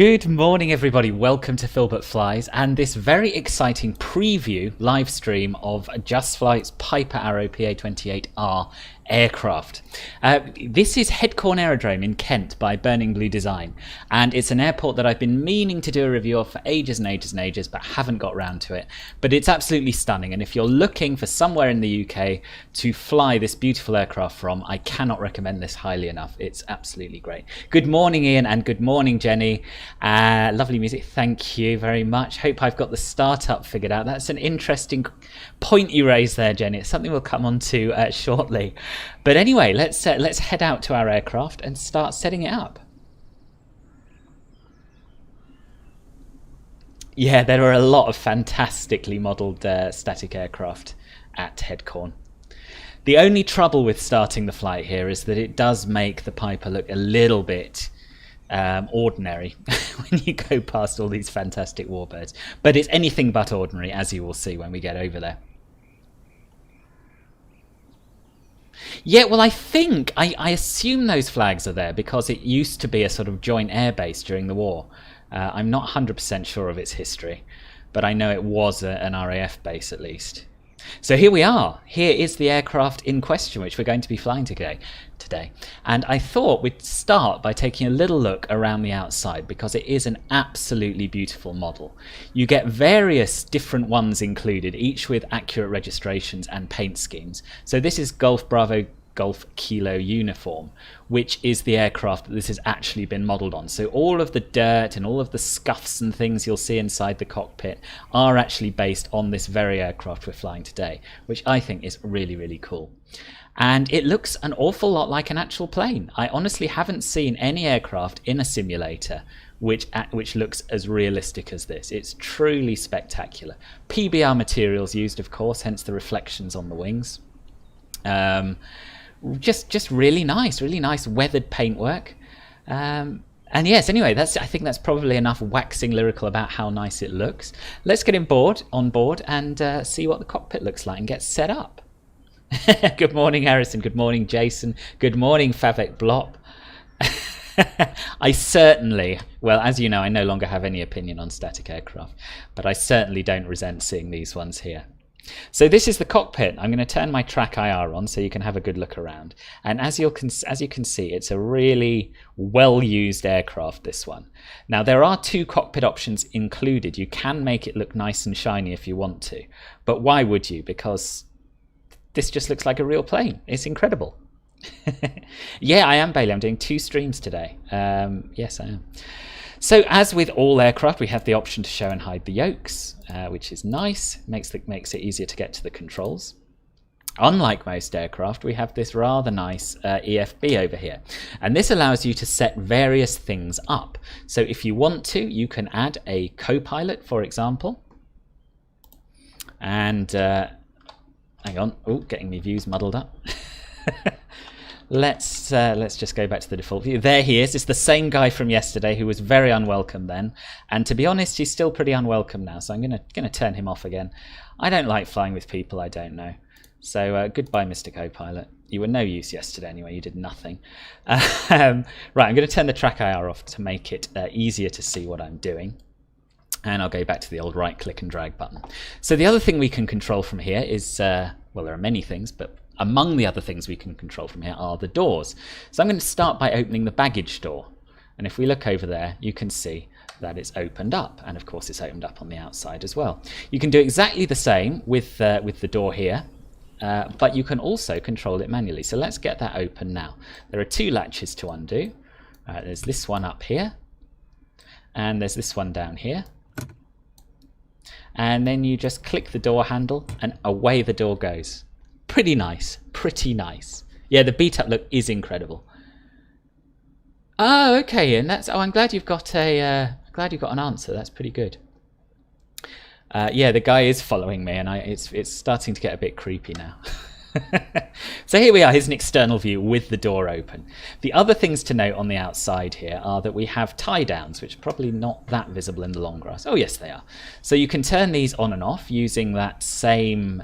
Good morning, everybody. Welcome to Filbert Flies and this very exciting preview live stream of Just Flight's Piper Arrow PA28R aircraft. This is Headcorn Aerodrome in Kent by Burning Blue Design, and it's an airport that I've been meaning to do a review of for ages and ages and ages, but haven't got round to it. But it's absolutely stunning, and if you're looking for somewhere in the UK to fly this beautiful aircraft from, I cannot recommend this highly enough. It's absolutely great. Good morning, Ian, and good morning, Jenny. Lovely music, thank you very much. Hope I've got the startup figured out. That's an interesting point you raised there, Jenny. It's something we'll come on to shortly. But anyway, let's head out to our aircraft and start setting it up. Yeah, there are a lot of fantastically modelled static aircraft at Headcorn. The only trouble with starting the flight here is that it does make the Piper look a little bit ordinary when you go past all these fantastic warbirds. But it's anything but ordinary, as you will see when we get over there. Yeah, well, I think, I assume those flags are there because it used to be a sort of joint air base during the war. I'm not 100% sure of its history, but I know it was an RAF base at least. So here we are. Here is the aircraft in question, which we're going to be flying today. And I thought we'd start by taking a little look around the outside because it is an absolutely beautiful model. You get various different ones included, each with accurate registrations and paint schemes. So this is Golf Bravo Golf Kilo uniform, which is the aircraft that this has actually been modelled on. So all of the dirt and all of the scuffs and things you'll see inside the cockpit are actually based on this very aircraft we're flying today, which I think is really, really cool. And it looks an awful lot like an actual plane. I honestly haven't seen any aircraft in a simulator which looks as realistic as this. It's truly spectacular. PBR materials used, of course, hence the reflections on the wings. Just really nice weathered paintwork. And yes, anyway, I think that's probably enough waxing lyrical about how nice it looks. Let's get on board and see what the cockpit looks like and get set up. Good morning, Harrison. Good morning, Jason. Good morning, Favek Blop. I certainly, well, as you know, I no longer have any opinion on static aircraft, but I certainly don't resent seeing these ones here. So this is the cockpit. I'm going to turn my track IR on so you can have a good look around. And as you can see, it's a really well-used aircraft, this one. Now, there are two cockpit options included. You can make it look nice and shiny if you want to. But why would you? Because this just looks like a real plane. It's incredible. Yeah, I am, Bailey. I'm doing 2 streams today. Yes, I am. So as with all aircraft, we have the option to show and hide the yokes, which is nice. Makes it easier to get to the controls. Unlike most aircraft, we have this rather nice EFB over here. And this allows you to set various things up. So if you want to, you can add a co-pilot, for example. And hang on, oh, getting my views muddled up. Let's just go back to the default view. There he is. It's the same guy from yesterday who was very unwelcome then, and to be honest, he's still pretty unwelcome now. So I'm gonna turn him off again. I don't like flying with people I don't know. So goodbye, Mr. Co-pilot. You were no use yesterday anyway. You did nothing. Right, I'm going to turn the track IR off to make it easier to see what I'm doing. And I'll go back to the old right click and drag button. So the other thing we can control from here is, well, there are many things, but among the other things we can control from here are the doors. So I'm going to start by opening the baggage door. And if we look over there, you can see that it's opened up. And of course, it's opened up on the outside as well. You can do exactly the same with the door here, but you can also control it manually. So let's get that open now. There are 2 latches to undo. There's this one up here, and there's this one down here. And then you just click the door handle and away the door goes. Pretty nice, pretty nice. Yeah, the beat up look is incredible. Oh, okay, and that's, oh, I'm glad you've got an answer. That's pretty good. Yeah, the guy is following me, and it's starting to get a bit creepy now. So here we are. Here's an external view with the door open. The other things to note on the outside here are that we have tie downs, which are probably not that visible in the long grass. Oh yes, they are. So you can turn these on and off using that same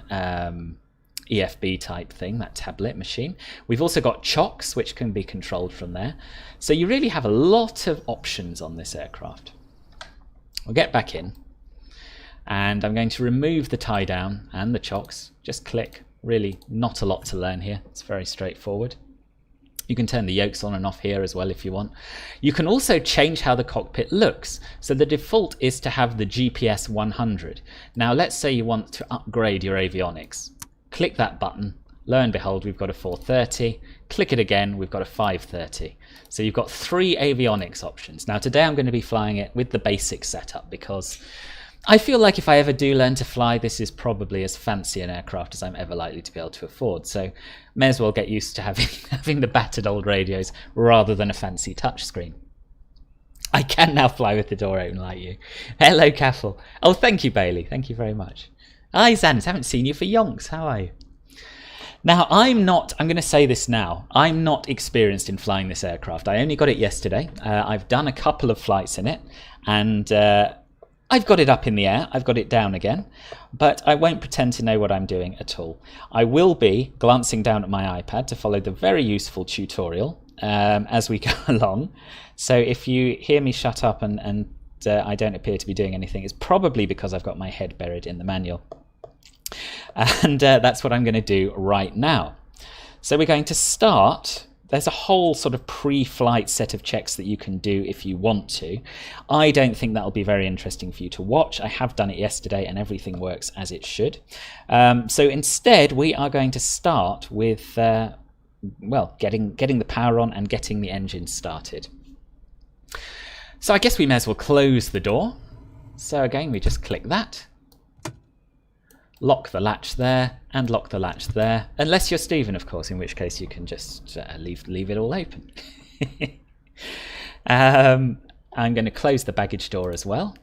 EFB type thing, that tablet machine. We've also got chocks, which can be controlled from there. So you really have a lot of options on this aircraft. We'll get back in, and I'm going to remove the tie down and the chocks. Just click. Really not a lot to learn here. It's very straightforward. You can turn the yokes on and off here as well if you want. You can also change how the cockpit looks. So the default is to have the GPS 100. Now let's say you want to upgrade your avionics. Click that button. Lo and behold, we've got a 430. Click it again, we've got a 530. So you've got 3 avionics options. Now today I'm going to be flying it with the basic setup because I feel like if I ever do learn to fly, this is probably as fancy an aircraft as I'm ever likely to be able to afford. So may as well get used to having the battered old radios rather than a fancy touchscreen. I can now fly with the door open like you. Hello, Caffel. Oh, thank you, Bailey. Thank you very much. Hi, Zans. Haven't seen you for yonks. How are you? Now, I'm going to say this now, I'm not experienced in flying this aircraft. I only got it yesterday. I've done a couple of flights in it, and I've got it up in the air, I've got it down again, but I won't pretend to know what I'm doing at all. I will be glancing down at my iPad to follow the very useful tutorial as we go along. So if you hear me shut up and I don't appear to be doing anything, it's probably because I've got my head buried in the manual. And that's what I'm going to do right now. So we're going to start. There's a whole sort of pre-flight set of checks that you can do if you want to. I don't think that'll be very interesting for you to watch. I have done it yesterday and everything works as it should. So instead, we are going to start with, well, getting the power on and getting the engine started. So I guess we may as well close the door. So again, we just click that. Lock the latch there and lock the latch there, unless you're Stephen, of course, in which case you can just leave it all open. I'm going to close the baggage door as well.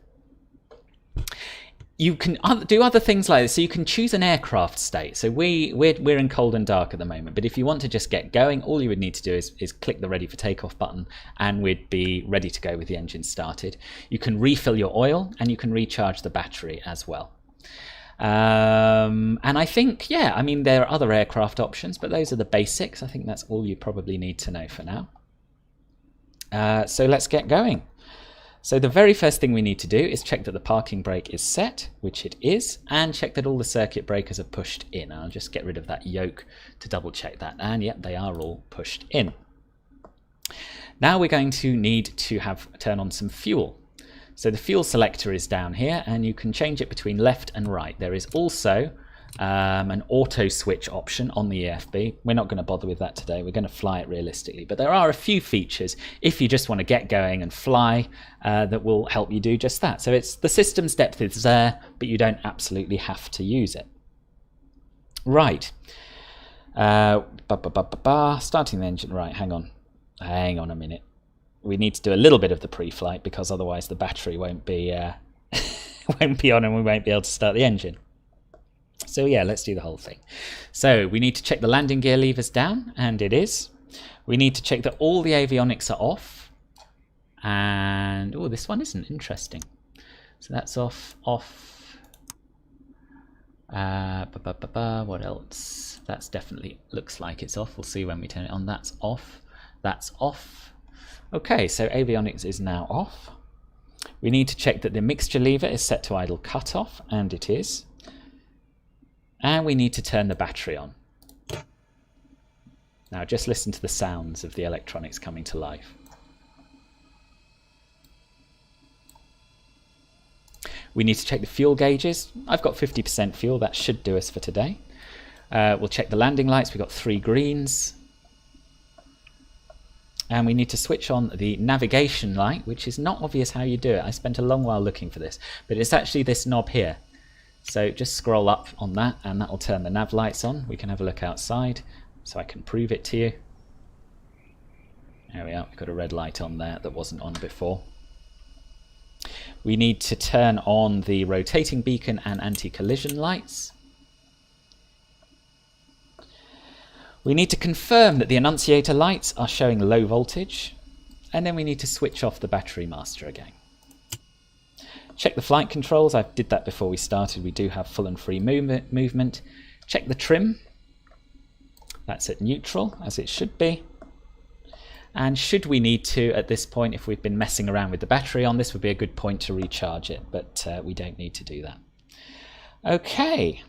You can do other things like this. So you can choose an aircraft state. So we're in cold and dark at the moment, but if you want to just get going, all you would need to do is click the ready for takeoff button and we'd be ready to go with the engine started. You can refill your oil and you can recharge the battery as well. And I think, yeah, I mean, there are other aircraft options, but those are the basics. I think that's all you probably need to know for now. So let's get going. So the very first thing we need to do is check that the parking brake is set, which it is, and check that all the circuit breakers are pushed in. I'll just get rid of that yoke to double check that. And yep, they are all pushed in. Now we're going to need to turn on some fuel. So the fuel selector is down here and you can change it between left and right. There is also an auto switch option on the EFB. We're not going to bother with that today. We're going to fly it realistically. But there are a few features if you just want to get going and fly that will help you do just that. So it's the system's depth is there, but you don't absolutely have to use it. Right. Starting the engine. Right, hang on a minute. We need to do a little bit of the pre-flight because otherwise the battery won't be won't be on and we won't be able to start the engine. So yeah, let's do the whole thing. So we need to check the landing gear levers down, and it is. We need to check that all the avionics are off. And oh, this one isn't interesting. So that's off. What else? That's definitely looks like it's off. We'll see when we turn it on. That's off. That's off. Okay, so avionics is now off. We need to check that the mixture lever is set to idle cutoff, and it is. And we need to turn the battery on. Now just listen to the sounds of the electronics coming to life. We need to check the fuel gauges. I've got 50% fuel, that should do us for today. We'll check the landing lights, we've got 3 greens. And we need to switch on the navigation light, which is not obvious how you do it. I spent a long while looking for this, but it's actually this knob here. So just scroll up on that and that will turn the nav lights on. We can have a look outside so I can prove it to you. There we are, we've got a red light on there that wasn't on before. We need to turn on the rotating beacon and anti-collision lights. We need to confirm that the annunciator lights are showing low voltage, and then we need to switch off the battery master again. Check the flight controls. I did that before we started. We do have full and free movement. Check the trim. That's at neutral, as it should be. And should we need to, at this point, if we've been messing around with the battery on, this would be a good point to recharge it, but we don't need to do that. Okay.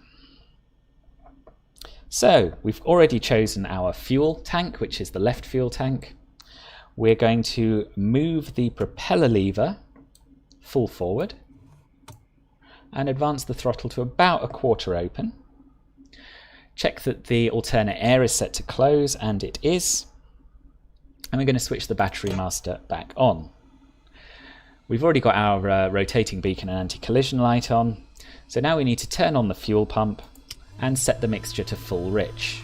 So we've already chosen our fuel tank, which is the left fuel tank. We're going to move the propeller lever full forward and advance the throttle to about a quarter open. Check that the alternate air is set to close, and it is. And we're going to switch the battery master back on. We've already got our rotating beacon and anti-collision light on. So now we need to turn on the fuel pump and set the mixture to full rich.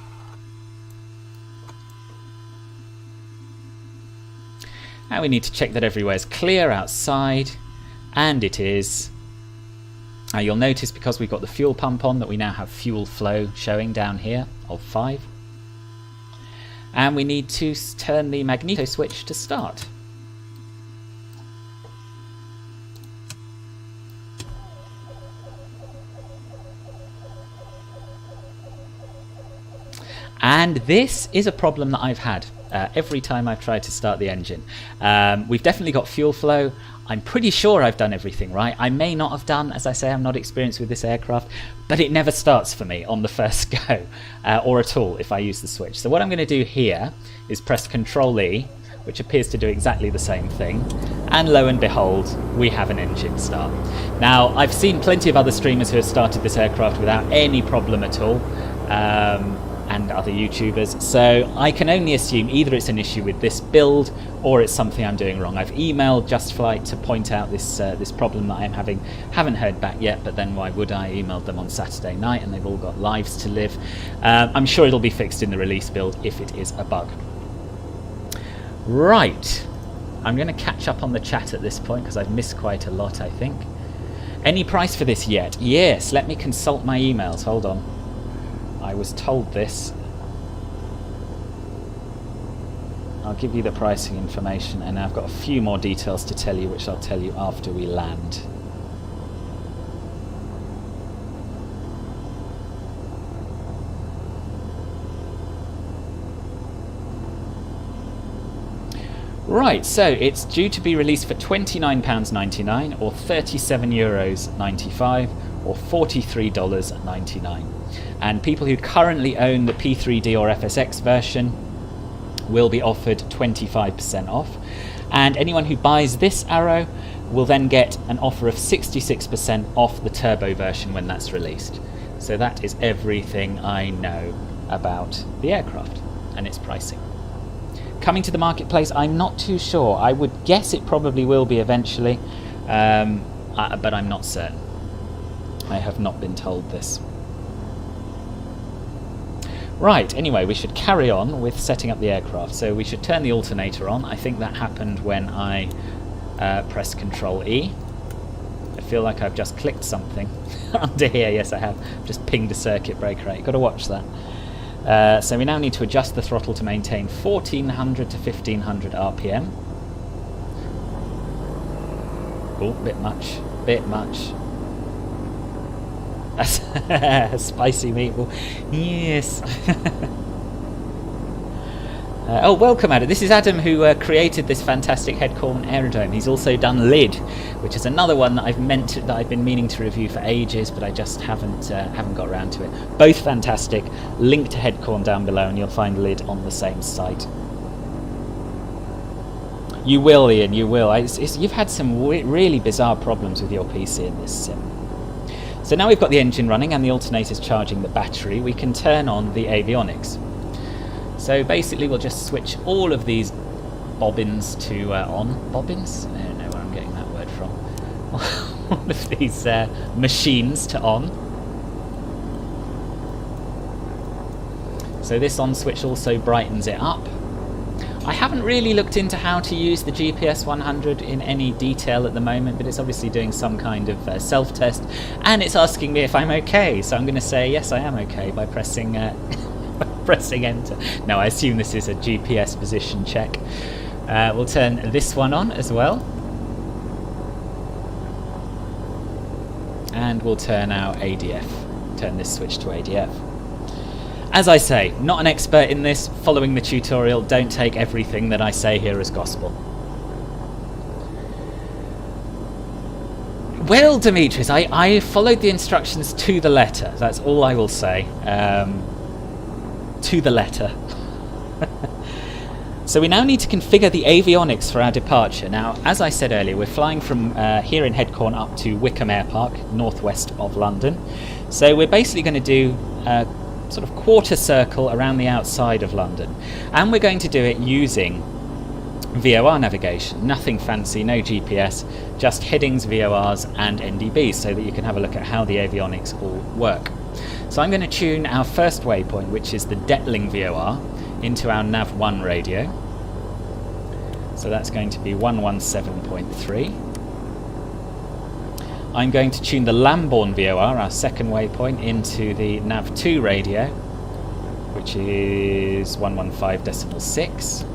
Now we need to check that everywhere's clear outside, and it is. Now you'll notice, because we've got the fuel pump on, that we now have fuel flow showing down here of 5. And we need to turn the magneto switch to start. And this is a problem that I've had every time I've tried to start the engine. We've definitely got fuel flow. I'm pretty sure I've done everything right. I may not have done, as I say, I'm not experienced with this aircraft, but it never starts for me on the first go, or at all if I use the switch. So what I'm going to do here is press Control-E, which appears to do exactly the same thing, and lo and behold, we have an engine start. Now, I've seen plenty of other streamers who have started this aircraft without any problem at all, and other YouTubers, so I can only assume either it's an issue with this build or it's something I'm doing wrong. I've emailed Just Flight to point out this this problem that I'm having. Haven't heard back yet, but then why would I? Emailed them on Saturday night and they've all got lives to live. I'm sure it'll be fixed in the release build if it is a bug. Right, I'm going to catch up on the chat at this point because I've missed quite a lot, I think. Any price for this yet? Yes, let me consult my emails, hold on. I was told this. I'll give you the pricing information, and I've got a few more details to tell you, which I'll tell you after we land. Right, so it's due to be released for £29.99 or €37.95 or $43.99. And people who currently own the P3D or FSX version will be offered 25% off. And anyone who buys this Arrow will then get an offer of 66% off the turbo version when that's released. So that is everything I know about the aircraft and its pricing. Coming to the marketplace, I'm not too sure. I would guess it probably will be eventually, but I'm not certain. I have not been told this. Right, anyway, we should carry on with setting up the aircraft. So we should turn the alternator on. I think that happened when I pressed Control-E. I feel like I've just clicked something under here. Yes, I have. Just pinged a circuit breaker out. You've got to watch that. So we now need to adjust the throttle to maintain 1400 to 1500 RPM. Oh, bit much. Bit much. Spicy meatball. Yes. Oh, welcome, Adam. This is Adam, who created this fantastic Headcorn aerodrome. He's also done Lid, which is another one that I've been meaning to review for ages, but I just haven't got around to it. Both fantastic. Link to Headcorn down below, and you'll find Lid on the same site. You will, Ian. You will. You've had some really bizarre problems with your PC in this sim. So now we've got the engine running and the alternator's charging the battery, we can turn on the avionics. So basically we'll just switch all of these bobbins to on. Bobbins? I don't know where I'm getting that word from. All of these machines to on. So this on switch also brightens it up. I haven't really looked into how to use the GPS 100 in any detail at the moment, but it's obviously doing some kind of self-test, and it's asking me if I'm okay, so I'm going to say yes, I am okay by pressing pressing enter. No, I assume this is a GPS position check. We'll turn this one on as well, and we'll turn our ADF, turn this switch to ADF. As I say, not an expert in this, following the tutorial, don't take everything that I say here as gospel. Well, Demetrius, I followed the instructions to the letter. That's all I will say. To the letter. So we now need to configure the avionics for our departure. Now, as I said earlier, we're flying from here in Headcorn up to Wycombe Air Park, northwest of London. So we're basically going to do a sort of quarter circle around the outside of London. And we're going to do it using VOR navigation. Nothing fancy, no GPS, just headings, VORs and NDBs, so that you can have a look at how the avionics all work. So I'm going to tune our first waypoint, which is the Detling VOR, into our nav1 radio. So that's going to be 117.3. I'm going to tune the Lambourne VOR, our second waypoint, into the nav2 radio, which is 115.6.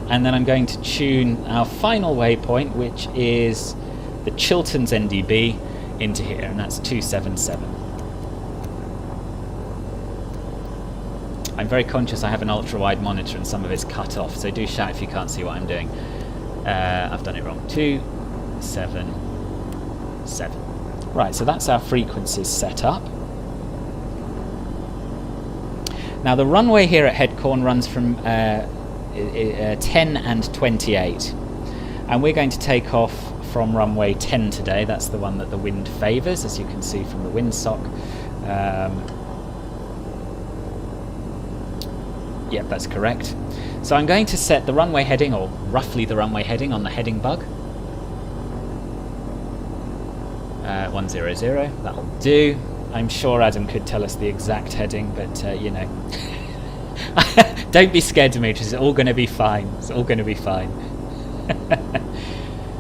And then I'm going to tune our final waypoint, which is the Chilterns NDB, into here, and that's 277. I'm very conscious I have an ultra-wide monitor and some of it's cut off, so do shout if you can't see what I'm doing. I've done it wrong. 277. Right, so that's our frequencies set up. Now the runway here at Headcorn runs from 10 and 28, and we're going to take off from runway 10 today. That's the one that the wind favours, as you can see from the windsock. Yep, that's correct. So I'm going to set the runway heading, or roughly the runway heading, on the heading bug. 100, that'll do. I'm sure Adam could tell us the exact heading, but you know. Don't be scared, Demetrius, it's all going to be fine. It's all going to be fine.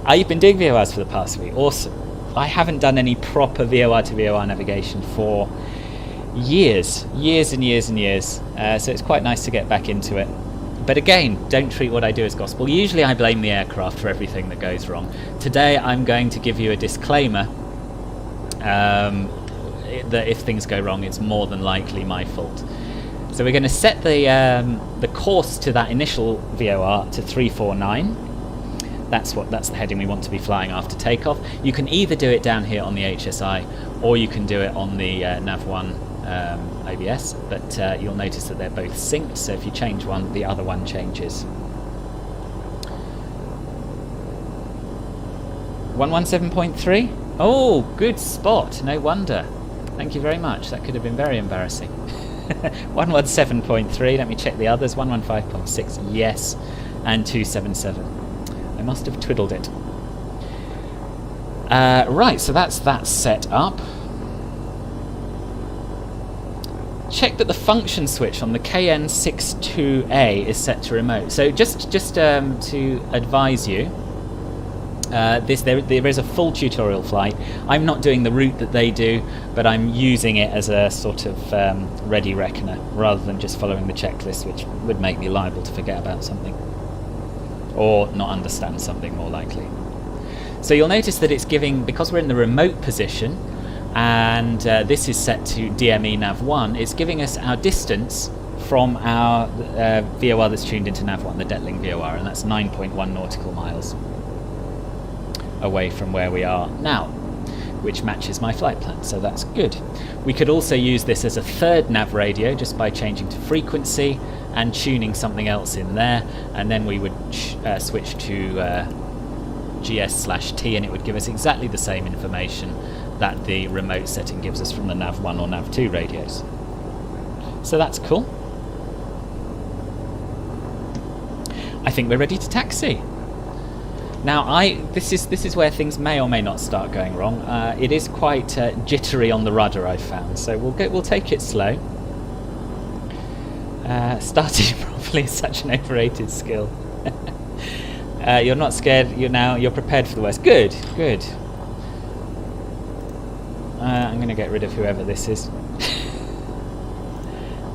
You've been doing VORs for the past week. Awesome. I haven't done any proper VOR to VOR navigation for years and years and years. So it's quite nice to get back into it. But again, don't treat what I do as gospel. Usually I blame the aircraft for everything that goes wrong. Today I'm going to give you a disclaimer that if things go wrong, it's more than likely my fault. So we're going to set the course to that initial VOR to 349. That's the heading we want to be flying after takeoff. You can either do it down here on the HSI, or you can do it on the Nav1 OBS, but you'll notice that they're both synced, so if you change one, the other one changes. 117.3? Oh, good spot, no wonder. Thank you very much, that could have been very embarrassing. 117.3, let me check the others. 115.6, yes, and 277. I must have twiddled it. Right, so that's that set up. Check that the function switch on the KN62A is set to remote. So just to advise you, there is a full tutorial flight. I'm not doing the route that they do, but I'm using it as a sort of ready reckoner, rather than just following the checklist, which would make me liable to forget about something. Or not understand something, more likely. So you'll notice that it's giving, because we're in the remote position, and this is set to DME Nav1, it's giving us our distance from our VOR that's tuned into Nav1, the Detling VOR, and that's 9.1 nautical miles away from where we are now, which matches my flight plan, so that's good. We could also use this as a third nav radio just by changing to frequency and tuning something else in there, and then we would switch to GS/T, and it would give us exactly the same information that the remote setting gives us from the Nav1 or Nav2 radios. So that's cool. I think we're ready to taxi. Now, this is where things may or may not start going wrong. It is quite jittery on the rudder, I've found, so we'll take it slow. Starting properly is such an overrated skill. You're not scared. You're prepared for the worst. Good. I'm going to get rid of whoever this is.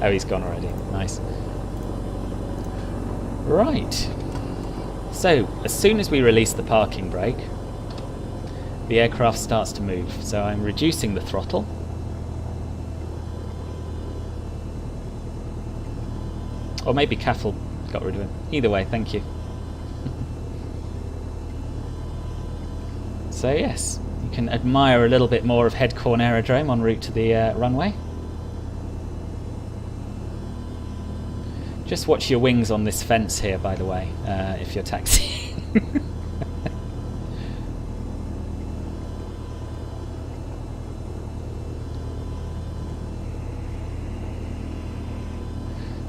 Oh, he's gone already. Nice. Right. So, as soon as we release the parking brake, the aircraft starts to move. So I'm reducing the throttle. Or maybe Caffel got rid of him. Either way, thank you. So yes, you can admire a little bit more of Headcorn Aerodrome en route to the runway. Just watch your wings on this fence here, by the way, if you're taxiing.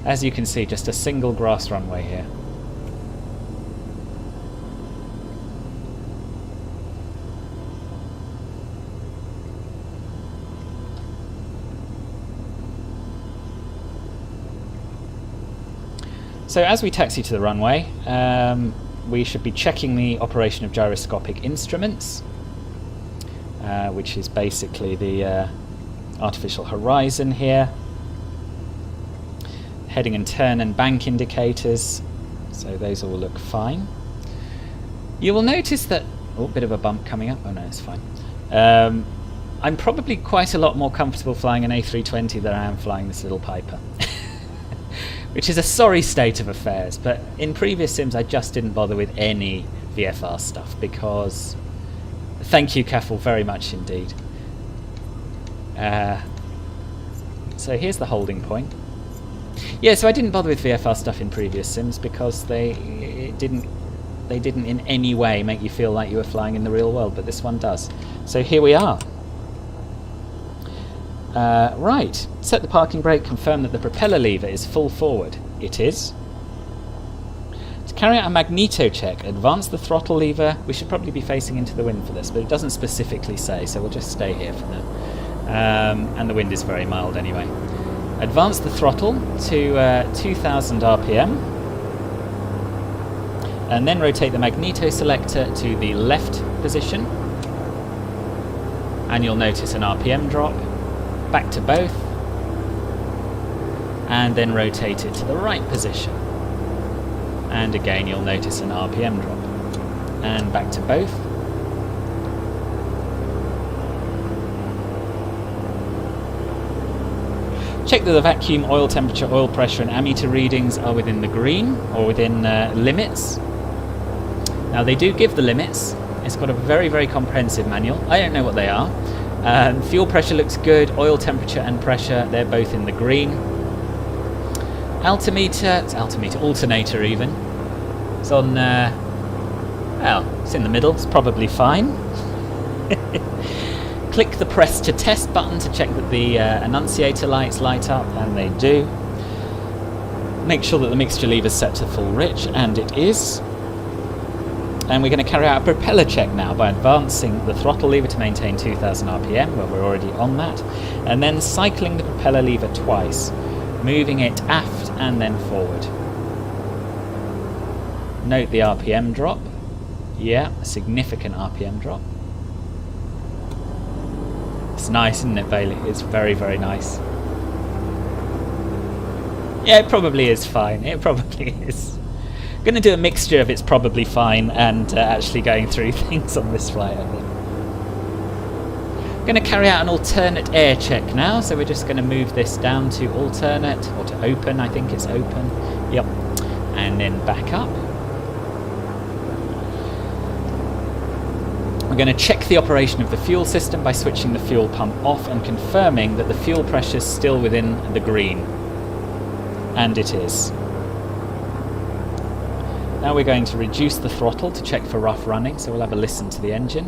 As you can see, just a single grass runway here. So as we taxi to the runway, we should be checking the operation of gyroscopic instruments, which is basically the artificial horizon here. Heading and turn and bank indicators, so those all look fine. You will notice that, oh, bit of a bump coming up, oh no, it's fine. I'm probably quite a lot more comfortable flying an A320 than I am flying this little Piper. Which is a sorry state of affairs, but in previous sims I just didn't bother with any VFR stuff because, thank you Caffel very much indeed. So here's the holding point. Yeah, so I didn't bother with VFR stuff in previous sims because they didn't in any way make you feel like you were flying in the real world, but this one does. So here we are. Right, set the parking brake, confirm that the propeller lever is full forward. It is. To carry out a magneto check, advance the throttle lever. We should probably be facing into the wind for this, but it doesn't specifically say, so we'll just stay here for now. And the wind is very mild anyway. Advance the throttle to 2000 RPM, and then rotate the magneto selector to the left position, and you'll notice an RPM drop. Back to both, and then rotate it to the right position, and again you'll notice an RPM drop, and back to both. Check that the vacuum, oil temperature, oil pressure and ammeter readings are within the green, or within limits. Now they do give the limits. It's got a very, very comprehensive manual. I don't know what they are. Fuel pressure looks good, oil temperature and pressure, they're both in the green. Altimeter, it's alternator even. It's on, well, it's in the middle, it's probably fine. Click the press to test button to check that the annunciator lights light up, and they do. Make sure that the mixture lever is set to full rich, and it is. And we're going to carry out a propeller check now by advancing the throttle lever to maintain 2000 RPM, well, we're already on that, and then cycling the propeller lever twice, moving it aft and then forward. Note the RPM drop. Yeah, a significant RPM drop. It's nice, isn't it, Bailey? It's very, very nice. Yeah, it probably is fine. It probably is. I'm going to do a mixture of it's probably fine and actually going through things on this flight, I think. I'm going to carry out an alternate air check now, so we're just going to move this down to alternate, or to open, I think it's open. Yep. And then back up. We're going to check the operation of the fuel system by switching the fuel pump off and confirming that the fuel pressure is still within the green. And it is. Now we're going to reduce the throttle to check for rough running, so we'll have a listen to the engine.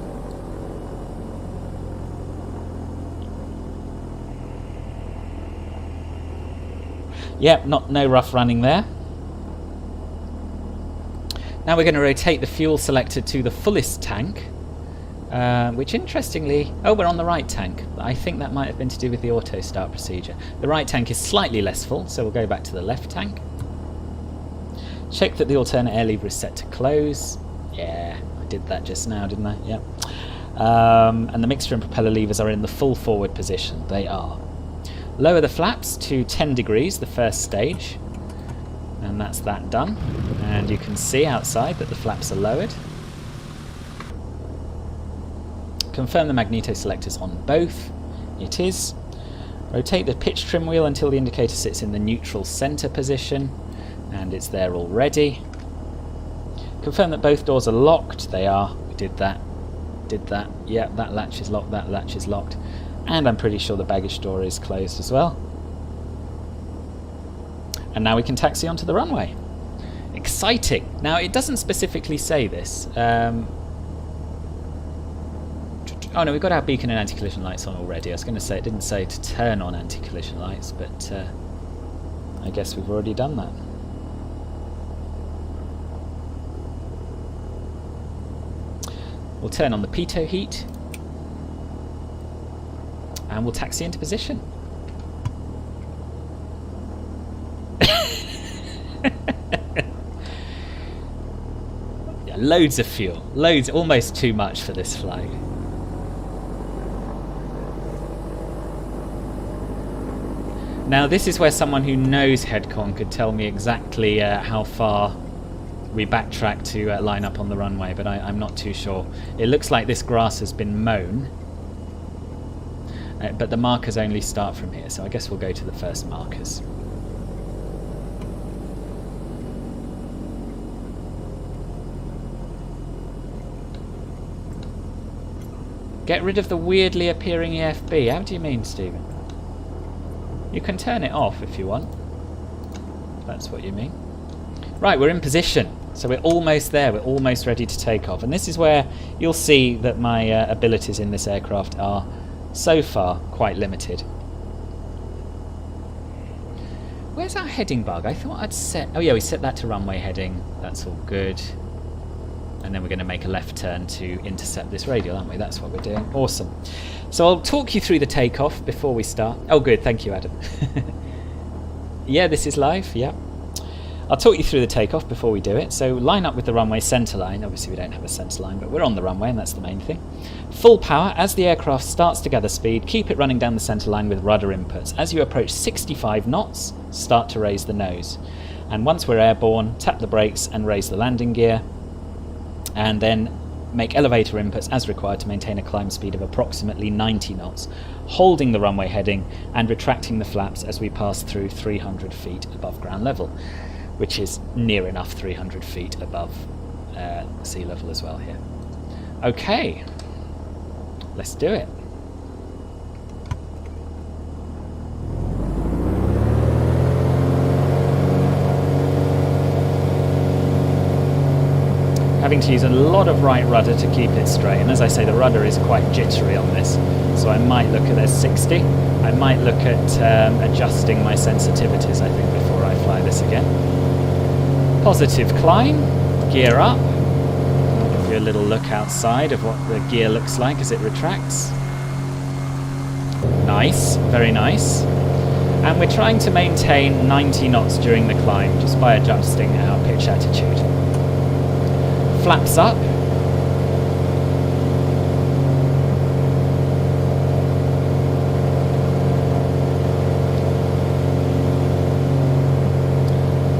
Yep, no rough running there. Now we're going to rotate the fuel selector to the fullest tank, which interestingly, oh, we're on the right tank. I think that might have been to do with the auto start procedure. The right tank is slightly less full, so we'll go back to the left tank. Check that the alternate air lever is set to close. Yeah, I did that just now, didn't I? Yep. And the mixture and propeller levers are in the full forward position. They are. Lower the flaps to 10 degrees, the first stage. And that's that done. And you can see outside that the flaps are lowered. Confirm the magneto selectors on both. It is. Rotate the pitch trim wheel until the indicator sits in the neutral center position, and it's there already. Confirm that both doors are locked. They are. We did that. Yeah, that latch is locked, that latch is locked. And I'm pretty sure the baggage door is closed as well. And now we can taxi onto the runway. Exciting. Now, it doesn't specifically say this. Oh no, we've got our beacon and anti-collision lights on already. I was going to say, it didn't say to turn on anti-collision lights, but I guess we've already done that. We'll turn on the pitot heat, and we'll taxi into position. Yeah, loads of fuel. Loads, almost too much for this flight. Now this is where someone who knows Headcorn could tell me exactly how far we backtrack to line up on the runway, but I'm not too sure. It looks like this grass has been mown, but the markers only start from here, so I guess we'll go to the first markers. Get rid of the weirdly appearing EFB. How do you mean, Stephen? You can turn it off if you want. That's what you mean. Right, we're in position. So we're almost there. We're almost ready to take off. And this is where you'll see that my abilities in this aircraft are so far quite limited. Where's our heading bug? I thought I'd set... Oh yeah, we set that to runway heading. That's all good. And then we're going to make a left turn to intercept this radial, aren't we? That's what we're doing. Awesome. So I'll talk you through the takeoff before we start. Oh good, thank you, Adam. Yeah, this is live, yeah. I'll talk you through the takeoff before we do it. So line up with the runway centre line. Obviously we don't have a centre line, but we're on the runway and that's the main thing. Full power. As the aircraft starts to gather speed, keep it running down the centre line with rudder inputs. As you approach 65 knots, start to raise the nose. And once we're airborne, tap the brakes and raise the landing gear. And then make elevator inputs as required to maintain a climb speed of approximately 90 knots, holding the runway heading and retracting the flaps as we pass through 300 feet above ground level, which is near enough 300 feet above sea level as well here. Okay, let's do it. Having to use a lot of right rudder to keep it straight, and as I say, the rudder is quite jittery on this, so I might look at there's 60. I might look at adjusting my sensitivities, I think, before I fly this again. Positive climb, gear up. I'll give you a little look outside of what the gear looks like as it retracts. Nice, very nice. And we're trying to maintain 90 knots during the climb just by adjusting our pitch attitude. Flaps up.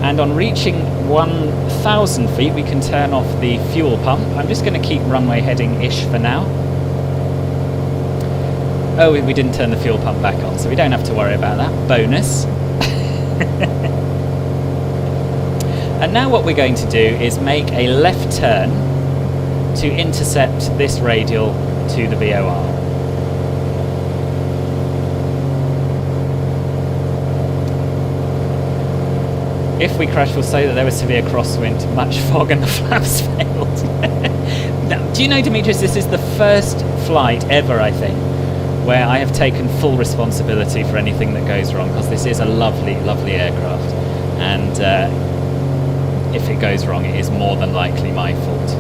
And on reaching 1,000 feet, we can turn off the fuel pump. I'm just going to keep runway heading-ish for now. Oh, we didn't turn the fuel pump back on, so we don't have to worry about that. Bonus. And now what we're going to do is make a left turn to intercept this radial to the VOR. If we crash, we'll say that there was severe crosswind, much fog, and the flaps failed. Now, do you know, Demetrius, this is the first flight ever, I think, where I have taken full responsibility for anything that goes wrong, because this is a lovely, lovely aircraft. And if it goes wrong, it is more than likely my fault.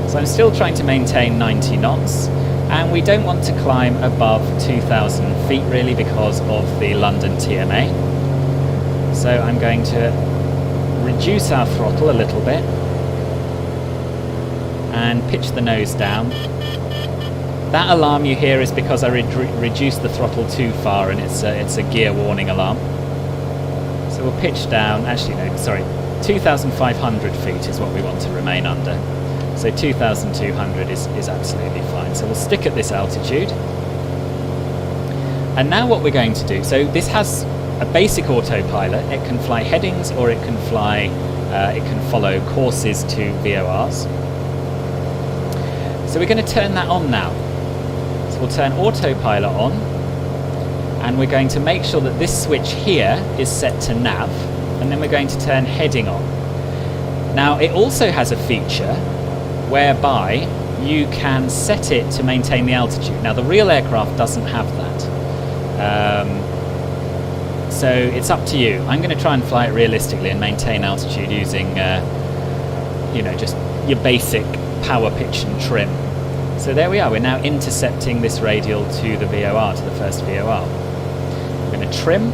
So I'm still trying to maintain 90 knots, and we don't want to climb above 2,000 feet really because of the London TMA. So I'm going to reduce our throttle a little bit and pitch the nose down. That alarm you hear is because I reduced the throttle too far, and it's a gear warning alarm. So we'll pitch down, actually no, sorry, 2,500 feet is what we want to remain under. So 2,200 is absolutely fine. So we'll stick at this altitude. And now what we're going to do, so this has a basic autopilot. It can fly headings, or it can fly, it can follow courses to VORs. So we're going to turn that on now. So we'll turn autopilot on, and we're going to make sure that this switch here is set to nav, and then we're going to turn heading on. Now it also has a feature whereby you can set it to maintain the altitude. Now the real aircraft doesn't have that. So it's up to you. I'm going to try and fly it realistically and maintain altitude using, you know, just your basic power, pitch and trim. So there we are. We're now intercepting this radial to the VOR, to the first VOR. I'm going to trim,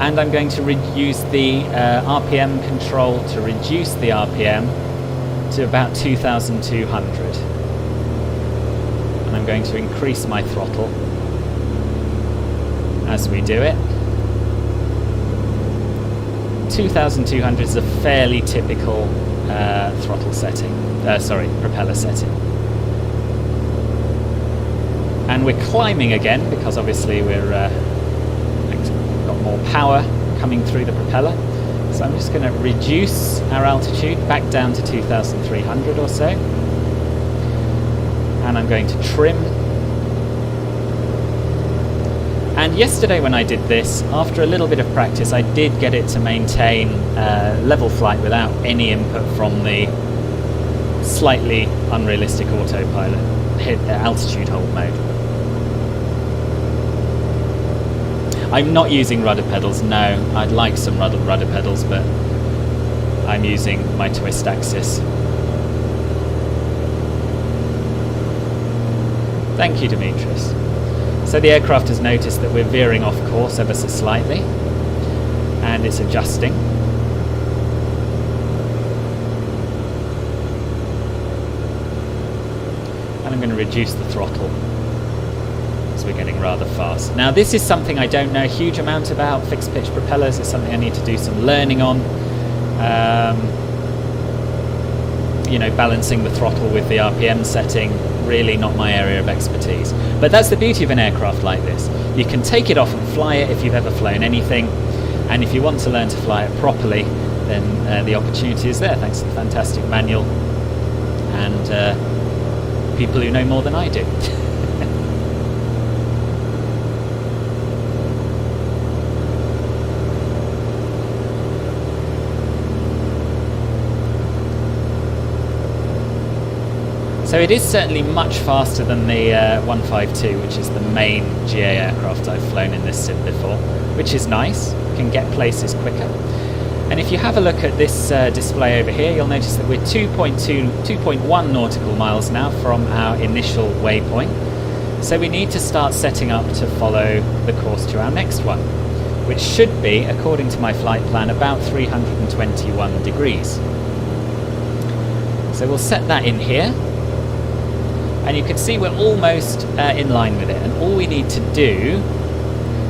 and I'm going to use the RPM control to reduce the RPM to about 2,200. And I'm going to increase my throttle as we do it. 2,200 is a fairly typical throttle setting, propeller setting. And we're climbing again because obviously we're got more power coming through the propeller. So I'm just going to reduce our altitude back down to 2,300 or so. And I'm going to trim. And yesterday when I did this, after a little bit of practice, I did get it to maintain level flight without any input from the slightly unrealistic autopilot altitude hold mode. I'm not using rudder pedals, no. I'd like some rudder pedals, but I'm using my twist axis. Thank you, Demetrius. So the aircraft has noticed that we're veering off course ever so slightly, and it's adjusting. And I'm going to reduce the throttle as we're getting rather fast. Now this is something I don't know a huge amount about, fixed pitch propellers. It's something I need to do some learning on. You know, balancing the throttle with the RPM setting, really not my area of expertise. But that's the beauty of an aircraft like this. You can take it off and fly it if you've ever flown anything, and if you want to learn to fly it properly, then the opportunity is there, thanks to the fantastic manual and people who know more than I do. So it is certainly much faster than the 152, which is the main GA aircraft I've flown in this sim before, which is nice. You can get places quicker. And if you have a look at this display over here, you'll notice that we're 2.1 nautical miles now from our initial waypoint. So we need to start setting up to follow the course to our next one, which should be, according to my flight plan, about 321 degrees. So we'll set that in here. And you can see we're almost in line with it, and all we need to do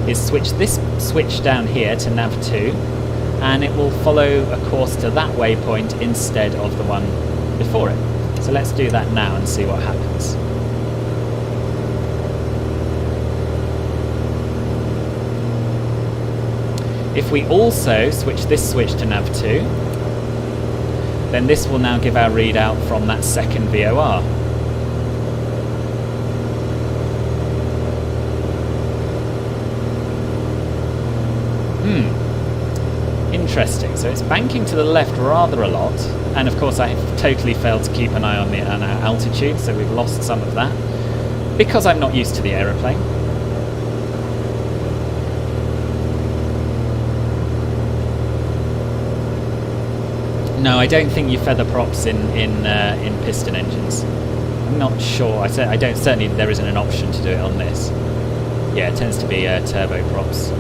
is switch this switch down here to nav 2, and it will follow a course to that waypoint instead of the one before it. So let's do that now and see what happens. If we also switch this switch to nav 2, then this will now give our readout from that second VOR. Interesting. So it's banking to the left rather a lot, and of course I have totally failed to keep an eye on our altitude, so we've lost some of that because I'm not used to the aeroplane. No, I don't think you feather props in piston engines. I'm not sure. Certainly there isn't an option to do it on this. Yeah, it tends to be turbo props.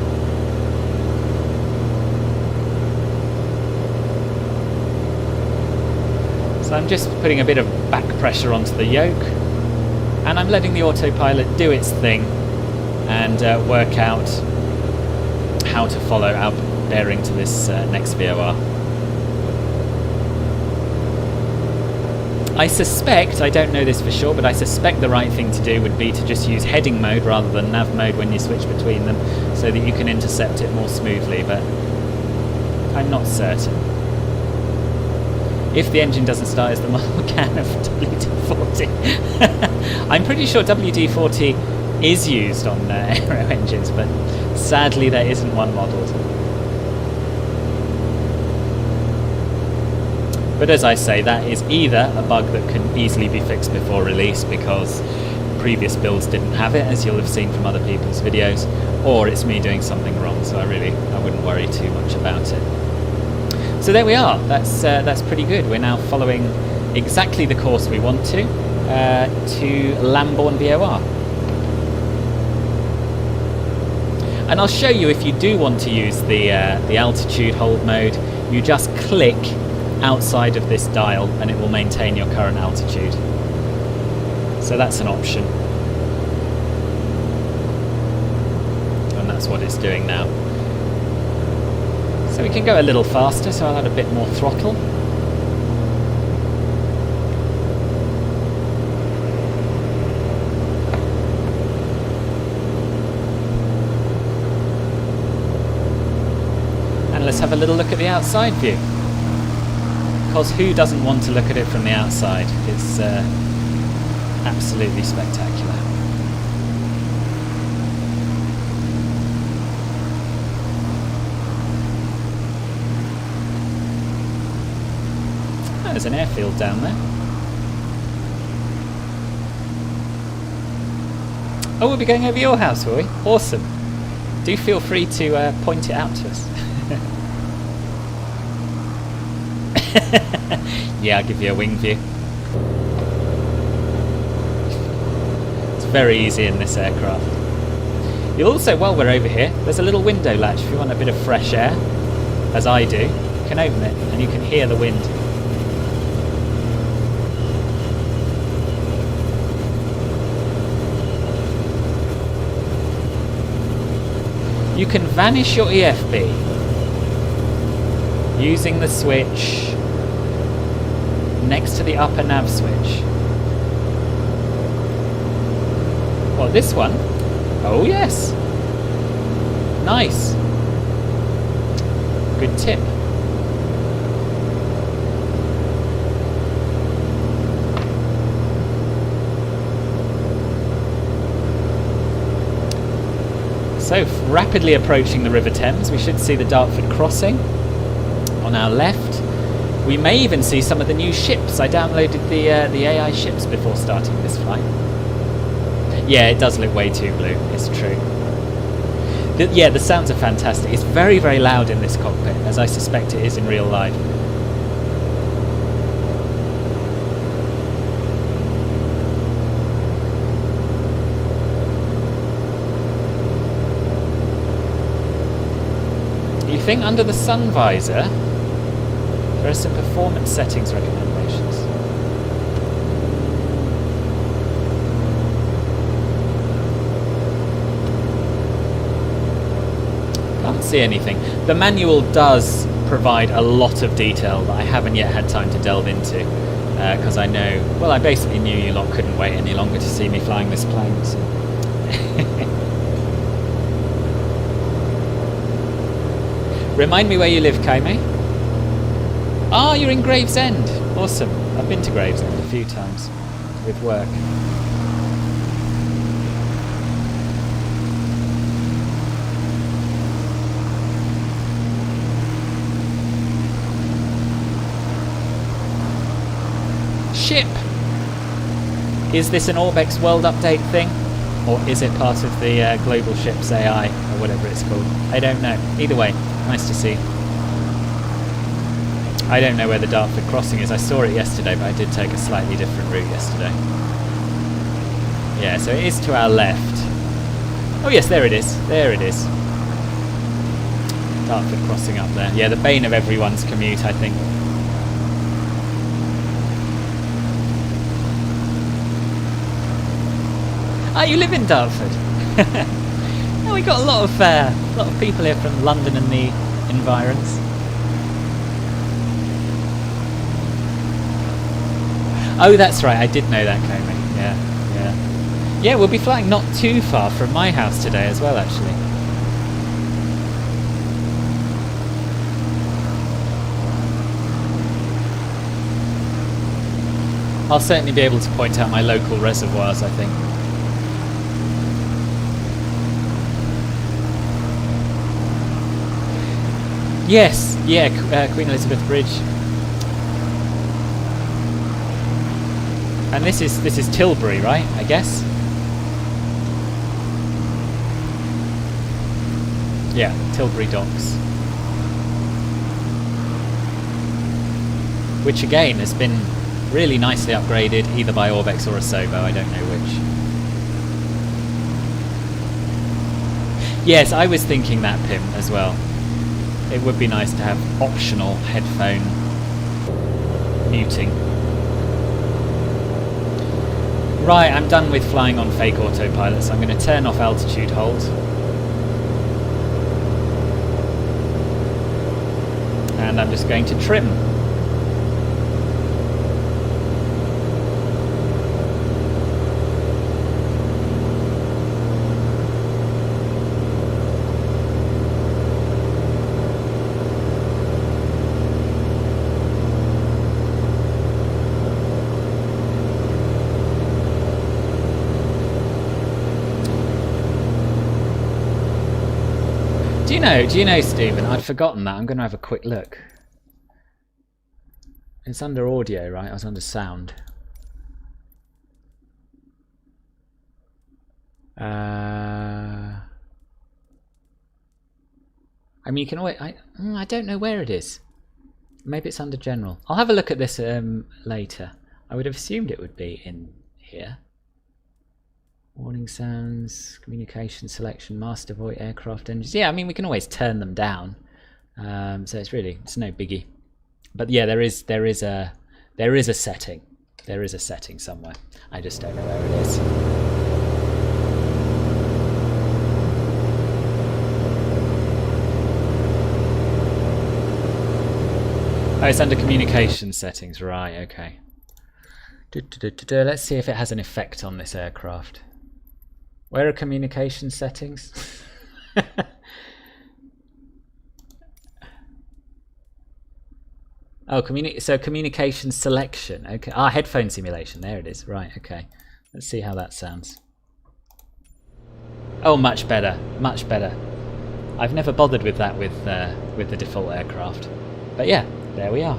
So I'm just putting a bit of back pressure onto the yoke, and I'm letting the autopilot do its thing and work out how to follow our bearing to this next VOR. I suspect, I don't know this for sure, but I suspect the right thing to do would be to just use heading mode rather than nav mode when you switch between them, so that you can intercept it more smoothly, but I'm not certain. If the engine doesn't start as the model can of WD-40. I'm pretty sure WD-40 is used on aero engines, but sadly there isn't one modelled. But as I say, that is either a bug that can easily be fixed before release because previous builds didn't have it, as you'll have seen from other people's videos, or it's me doing something wrong, so I wouldn't worry too much about it. So there we are, that's pretty good. We're now following exactly the course we want to Lambourne VOR. And I'll show you, if you do want to use the altitude hold mode, you just click outside of this dial and it will maintain your current altitude. So that's an option. And that's what it's doing now. So we can go a little faster, so I'll add a bit more throttle. And let's have a little look at the outside view. Because who doesn't want to look at it from the outside? It's absolutely spectacular. Oh, there's an airfield down there. Oh, we'll be going over your house, will we? Awesome. Do feel free to point it out to us. Yeah, I'll give you a wing view. It's very easy in this aircraft. You'll also, while we're over here, there's a little window latch. If you want a bit of fresh air, as I do, you can open it and you can hear the wind. You can vanish your EFB using the switch next to the upper nav switch. Well, this one? Oh yes. Nice. Good tip. So, rapidly approaching the River Thames, we should see the Dartford crossing on our left. We may even see some of the new ships. I downloaded the AI ships before starting this flight. Yeah, it does look way too blue, it's true. Yeah, the sounds are fantastic. It's very, very loud in this cockpit, as I suspect it is in real life. You think under the sun visor there are some performance settings recommendations. Can't see anything. The manual does provide a lot of detail that I haven't yet had time to delve into, because I know, well, I basically knew you lot couldn't wait any longer to see me flying this plane. So. Remind me where you live, Kaime. Ah, you're in Gravesend. Awesome. I've been to Gravesend a few times with work. Ship. Is this an Orbex World Update thing? Or is it part of the Global Ships AI, or whatever it's called? I don't know. Either way, nice to see. I don't know where the Dartford crossing is. I saw it yesterday, but I did take a slightly different route yesterday. Yeah, so it is to our left. Oh yes, there it is. There it is. Dartford crossing up there. Yeah, the bane of everyone's commute, I think. Ah, you live in Dartford. Oh, we got a lot of people here from London and the environs. Oh, that's right, I did know that, Comey. Yeah, yeah. Yeah, we'll be flying not too far from my house today as well, actually. I'll certainly be able to point out my local reservoirs, I think. Yes, yeah, Queen Elizabeth Bridge. And this is Tilbury, right? I guess. Yeah, Tilbury Docks. Which again has been really nicely upgraded, either by Orbex or Asobo, I don't know which. Yes, I was thinking that, Pim, as well. It would be nice to have optional headphone muting. Right, I'm done with flying on fake autopilot, so I'm going to turn off altitude hold. And I'm just going to trim. Do you know, Stephen, I'd forgotten that. I'm going to have a quick look. It's under audio, right? I was under sound. I mean, you can always... I don't know where it is. Maybe it's under general. I'll have a look at this later. I would have assumed it would be in here. Warning sounds, communication selection, master voice, aircraft engines. Yeah, I mean, we can always turn them down. So it's no biggie. But yeah, there is a setting. There is a setting somewhere. I just don't know where it is. Oh, it's under communication settings, right? Okay. Let's see if it has an effect on this aircraft. Where are communication settings? Oh, communication selection. Okay. Ah, headphone simulation. There it is. Right. Okay. Let's see how that sounds. Oh, much better. Much better. I've never bothered with that with the default aircraft. But yeah, there we are.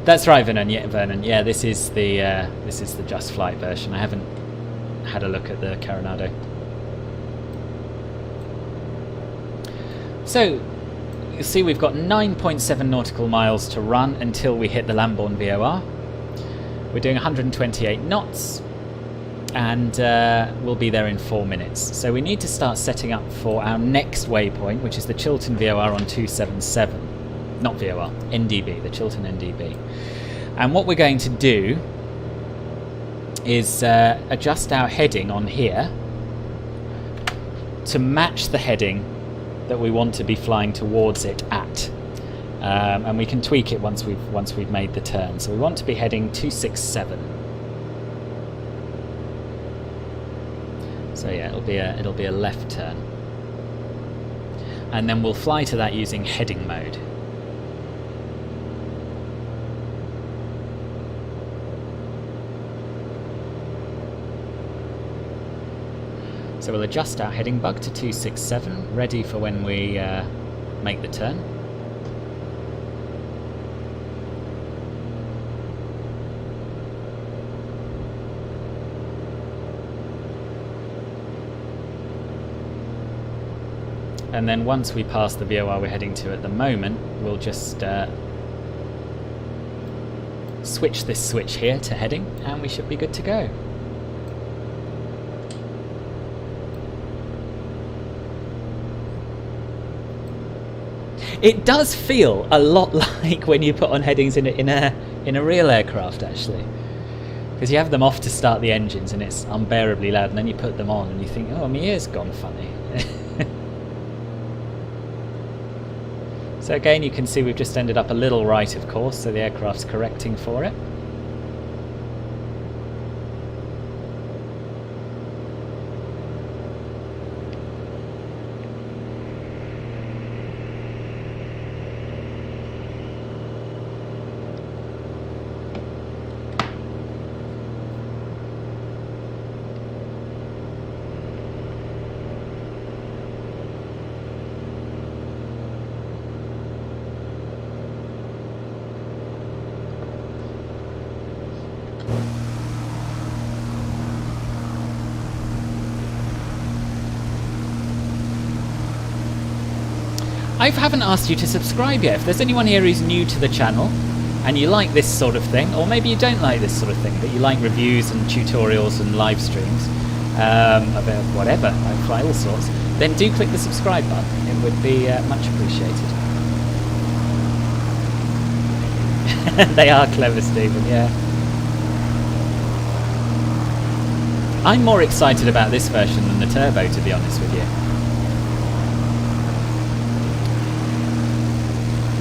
That's right, Vernon. Yeah, this is the Just Flight version. I haven't had a look at the Coronado. So you see, we've got 9.7 nautical miles to run until we hit the Lambourne VOR. We're doing 128 knots, and we'll be there in 4 minutes. So we need to start setting up for our next waypoint, which is the Chiltern VOR on 277. Not VOR, NDB, the Chiltern NDB. And what we're going to do is adjust our heading on here to match the heading that we want to be flying towards it at. And we can tweak it once we've made the turn. So we want to be heading 267. So yeah, it'll be a left turn. And then we'll fly to that using heading mode. So we'll adjust our heading bug to 267, ready for when we make the turn. And then once we pass the VOR we're heading to at the moment, we'll just switch this switch here to heading, and we should be good to go. It does feel a lot like when you put on headings in a real aircraft, actually, because you have them off to start the engines and it's unbearably loud, and then you put them on and you think, oh, my ear's gone funny. So again, you can see we've just ended up a little right, of course, so the aircraft's correcting for it. I haven't asked you to subscribe yet. If there's anyone here who's new to the channel and you like this sort of thing, or maybe you don't like this sort of thing, but you like reviews and tutorials and live streams, about whatever, I fly all sorts, then do click the subscribe button. It would be much appreciated. They are clever, Stephen, yeah. I'm more excited about this version than the Turbo, to be honest with you.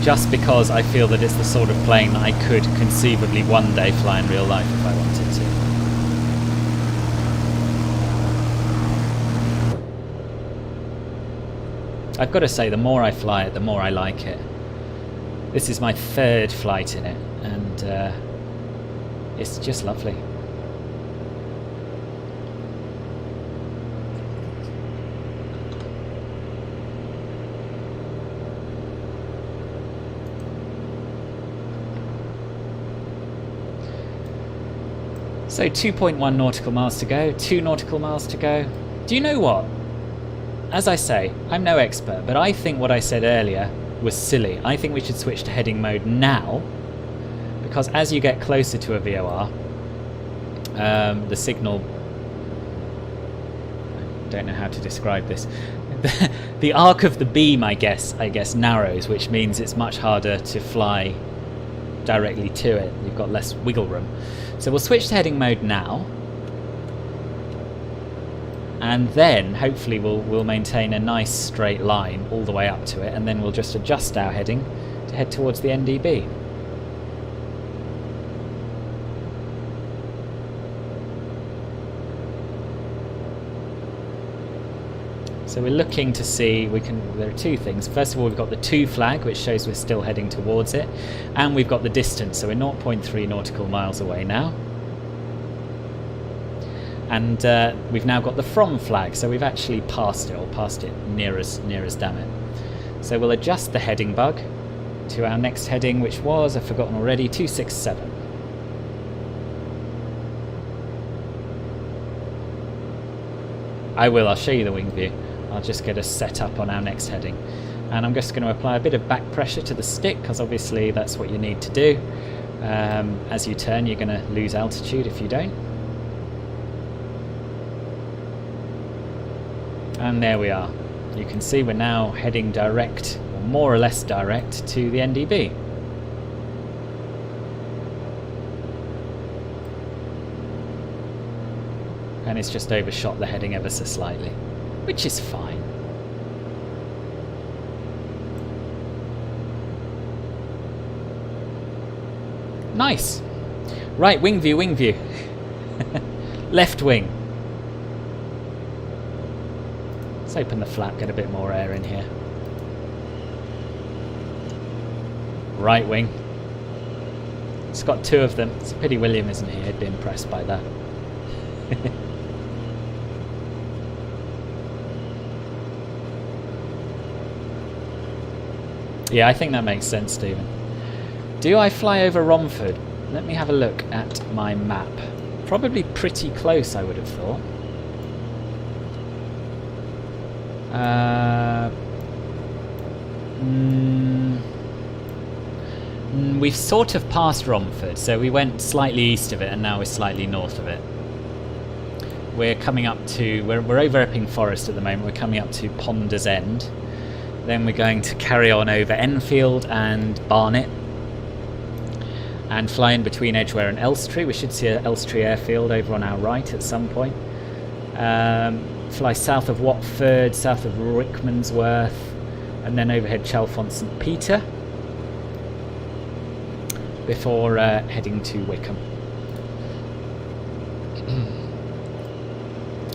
Just because I feel that it's the sort of plane that I could conceivably one day fly in real life if I wanted to. I've got to say, the more I fly it, the more I like it. This is my third flight in it, and it's just lovely. So 2.1 nautical miles to go, 2 nautical miles to go. Do you know what? As I say, I'm no expert, but I think what I said earlier was silly. I think we should switch to heading mode now, because as you get closer to a VOR, the signal... I don't know how to describe this. The arc of the beam, I guess, narrows, which means it's much harder to fly directly to it. You've got less wiggle room. So we'll switch to heading mode now, and then hopefully we'll maintain a nice straight line all the way up to it, and then we'll just adjust our heading to head towards the NDB. So we're looking to see, there are two things. First of all, we've got the 2 flag, which shows we're still heading towards it, and we've got the distance, so we're 0.3 nautical miles away now. And we've now got the from flag, so we've actually passed it, or passed it near as damn it. So we'll adjust the heading bug to our next heading, which was, I've forgotten already, 267. I'll show you the wing view. I'll just get us set up on our next heading. And I'm just going to apply a bit of back pressure to the stick, because obviously that's what you need to do. As you turn, you're going to lose altitude if you don't. And there we are. You can see we're now heading direct, or more or less direct, to the NDB. And it's just overshot the heading ever so slightly, which is fine. Nice. Right, wing view, wing view. Left wing. Let's open the flap, get a bit more air in here. Right wing. It's got 2 of them. It's a pity William isn't here. He'd be impressed by that. Yeah, I think that makes sense, Stephen. Do I fly over Romford? Let me have a look at my map. Probably pretty close, I would have thought. We've sort of passed Romford, so we went slightly east of it and now we're slightly north of it. We're coming up to, we're over Epping Forest at the moment, we're coming up to Ponder's End. Then we're going to carry on over Enfield and Barnet and fly in between Edgware and Elstree. We should see an Elstree airfield over on our right at some point. Fly south of Watford, south of Rickmansworth, and then overhead Chalfont St Peter before heading to Wycombe.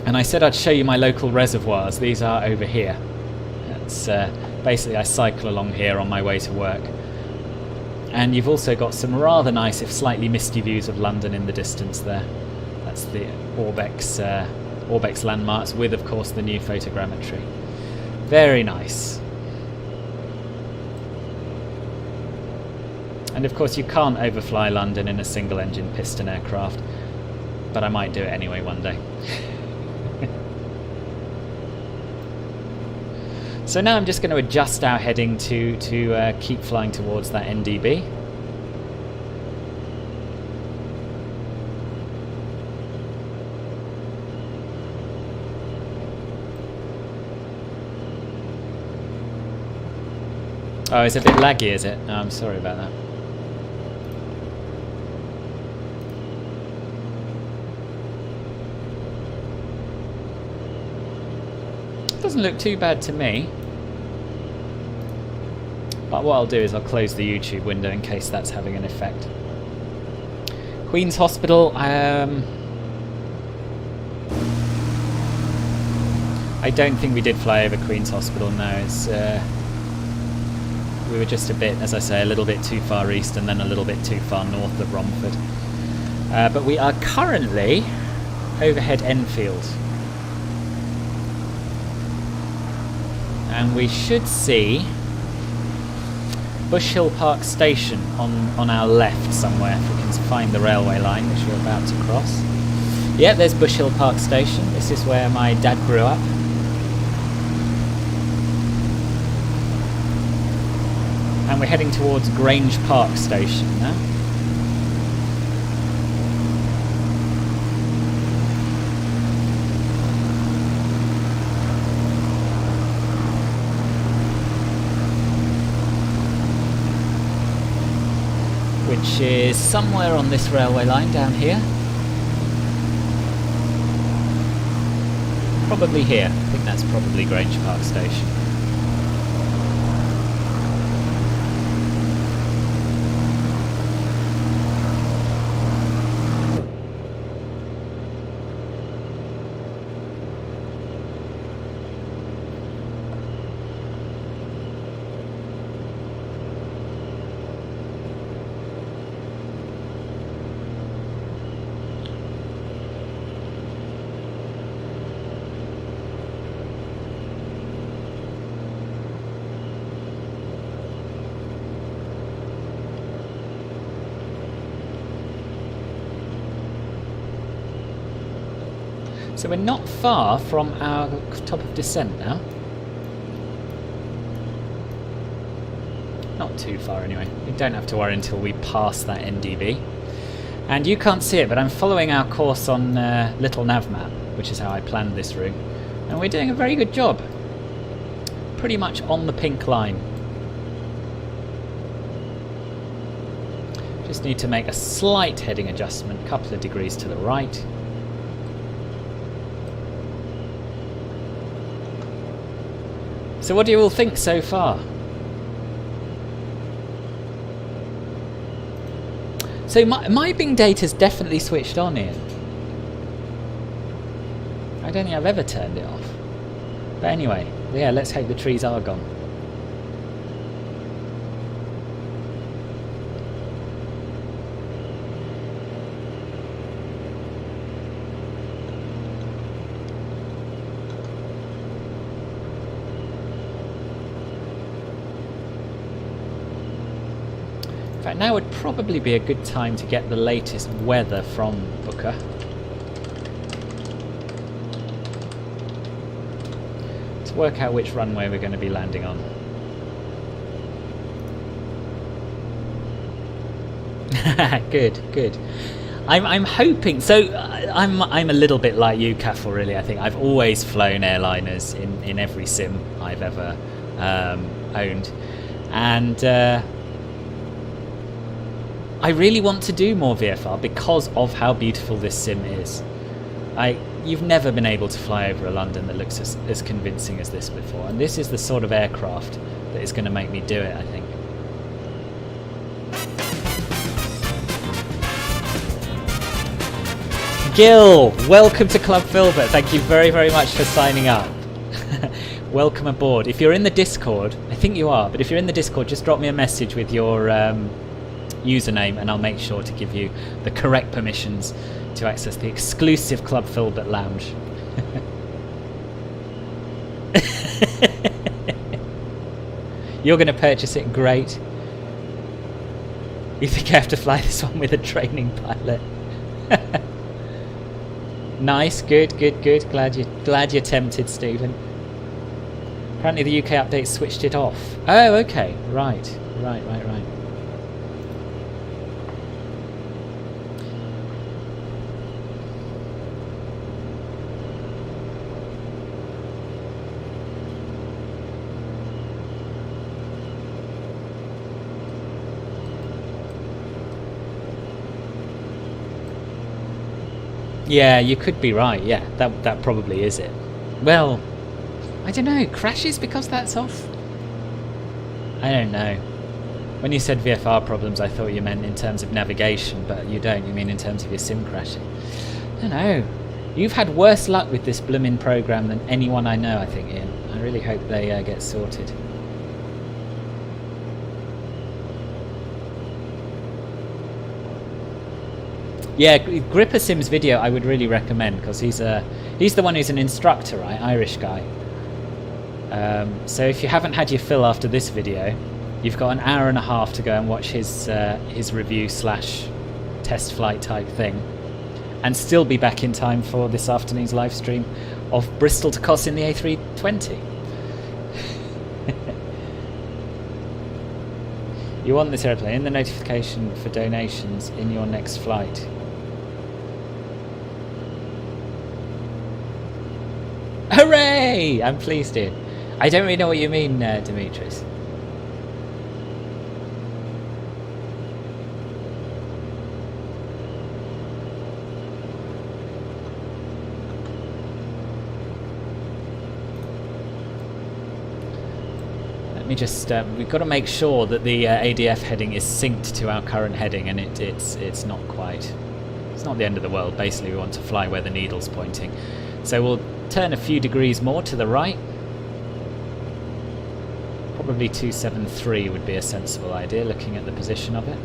And I said I'd show you my local reservoirs. These are over here. That's basically I cycle along here on my way to work. And you've also got some rather nice, if slightly misty, views of London in the distance there. That's the Orbex landmarks with, of course, the new photogrammetry. Very nice. And of course you can't overfly London in a single engine piston aircraft, but I might do it anyway one day. So now I'm just going to adjust our heading to keep flying towards that NDB. Oh, it's a bit laggy, is it? Oh, I'm sorry about that. Doesn't look too bad to me. But what I'll do is I'll close the YouTube window in case that's having an effect. Queen's Hospital. I don't think we did fly over Queen's Hospital. No, it's we were just a bit, as I say, a little bit too far east and then a little bit too far north of Romford. But we are currently overhead Enfield. And we should see Bush Hill Park Station on our left somewhere, if we can find the railway line which we're about to cross. Yeah, there's Bush Hill Park Station. This is where my dad grew up. And we're heading towards Grange Park Station now. Which is somewhere on this railway line down here. Probably here. I think that's probably Grange Park Station. So we're not far from our top of descent now. Not too far anyway. We don't have to worry until we pass that NDB. And you can't see it, but I'm following our course on Little Nav Map, which is how I planned this route. And we're doing a very good job. Pretty much on the pink line. Just need to make a slight heading adjustment, a couple of degrees to the right. So what do you all think so far? So my Bing data's definitely switched on, Ian. I don't think I've ever turned it off. But anyway, yeah, let's hope the trees are gone. In fact, now would probably be a good time to get the latest weather from Booker. To work out which runway we're going to be landing on. Good, good. I'm hoping. So I'm a little bit like you, Caffel. Really, I think I've always flown airliners in every sim I've ever owned, and I really want to do more VFR because of how beautiful this sim is. you've never been able to fly over a London that looks as convincing as this before, and this is the sort of aircraft that is going to make me do it, I think. Gil, welcome to Club Filbert. Thank you very, very much for signing up. Welcome aboard. If you're in the Discord, I think you are, but if you're in the Discord, just drop me a message with your username and I'll make sure to give you the correct permissions to access the exclusive Club Filbert lounge. You're going to purchase it? Great. You think I have to fly this one with a training pilot? Nice, good. Glad you're tempted, Stephen. Apparently the UK update switched it off. Oh, okay. Right. Yeah, you could be right. Yeah, that probably is it. Well, I don't know. Crashes because that's off? I don't know. When you said VFR problems, I thought you meant in terms of navigation, but you don't. You mean in terms of your sim crashing. I don't know. You've had worse luck with this blooming program than anyone I know, I think, Ian. I really hope they get sorted. Yeah, Gripper Sim's video I would really recommend, because he's the one who's an instructor, right? Irish guy. So if you haven't had your fill after this video, you've got an hour and a half to go and watch his review / test flight type thing, and still be back in time for this afternoon's live stream of Bristol to Kos in the A320. You want this airplane in the notification for donations in your next flight. Hooray! I'm pleased, dear. I don't really know what you mean, Demetrius. Let me just... we've got to make sure that the ADF heading is synced to our current heading, and it's not quite... It's not the end of the world. Basically, we want to fly where the needle's pointing. So we'll turn a few degrees more to the right. Probably 273 would be a sensible idea, looking at the position of it.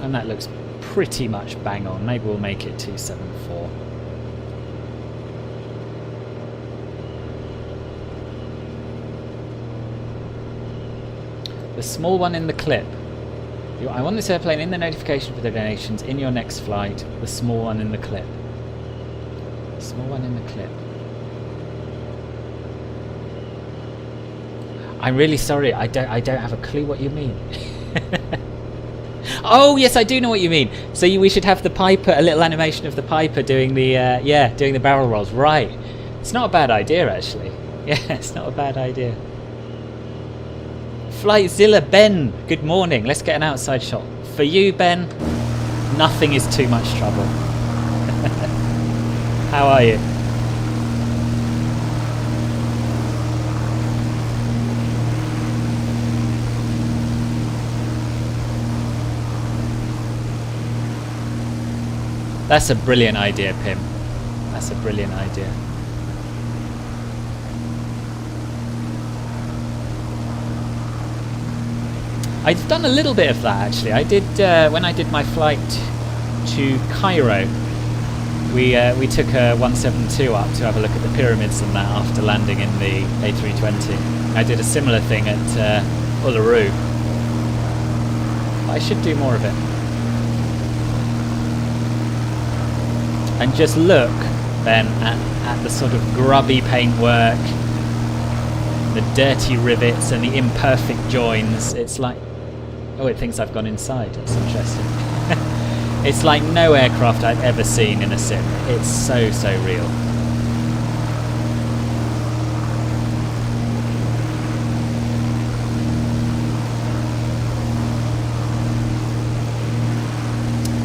And that looks pretty much bang on. Maybe we'll make it 274. The small one in the clip. I want this airplane in the notification for the donations in your next flight. The small one in the clip. Small one in the clip. I'm really sorry. I don't have a clue what you mean. Oh yes, I do know what you mean. So we should have the Piper, a little animation of the Piper doing the doing the barrel rolls. Right. It's not a bad idea actually. Yeah, it's not a bad idea. Flightzilla Ben, good morning. Let's get an outside shot. For you, Ben, nothing is too much trouble. How are you? That's a brilliant idea, Pim. That's a brilliant idea. I've done a little bit of that actually. I did when I did my flight to Cairo. We took a 172 up to have a look at the pyramids and that after landing in the A320. I did a similar thing at Uluru. I should do more of it. And just look then at the sort of grubby paintwork, the dirty rivets and the imperfect joins. It's like, oh, it thinks I've gone inside. That's interesting. It's like no aircraft I've ever seen in a sim. It's so, so real.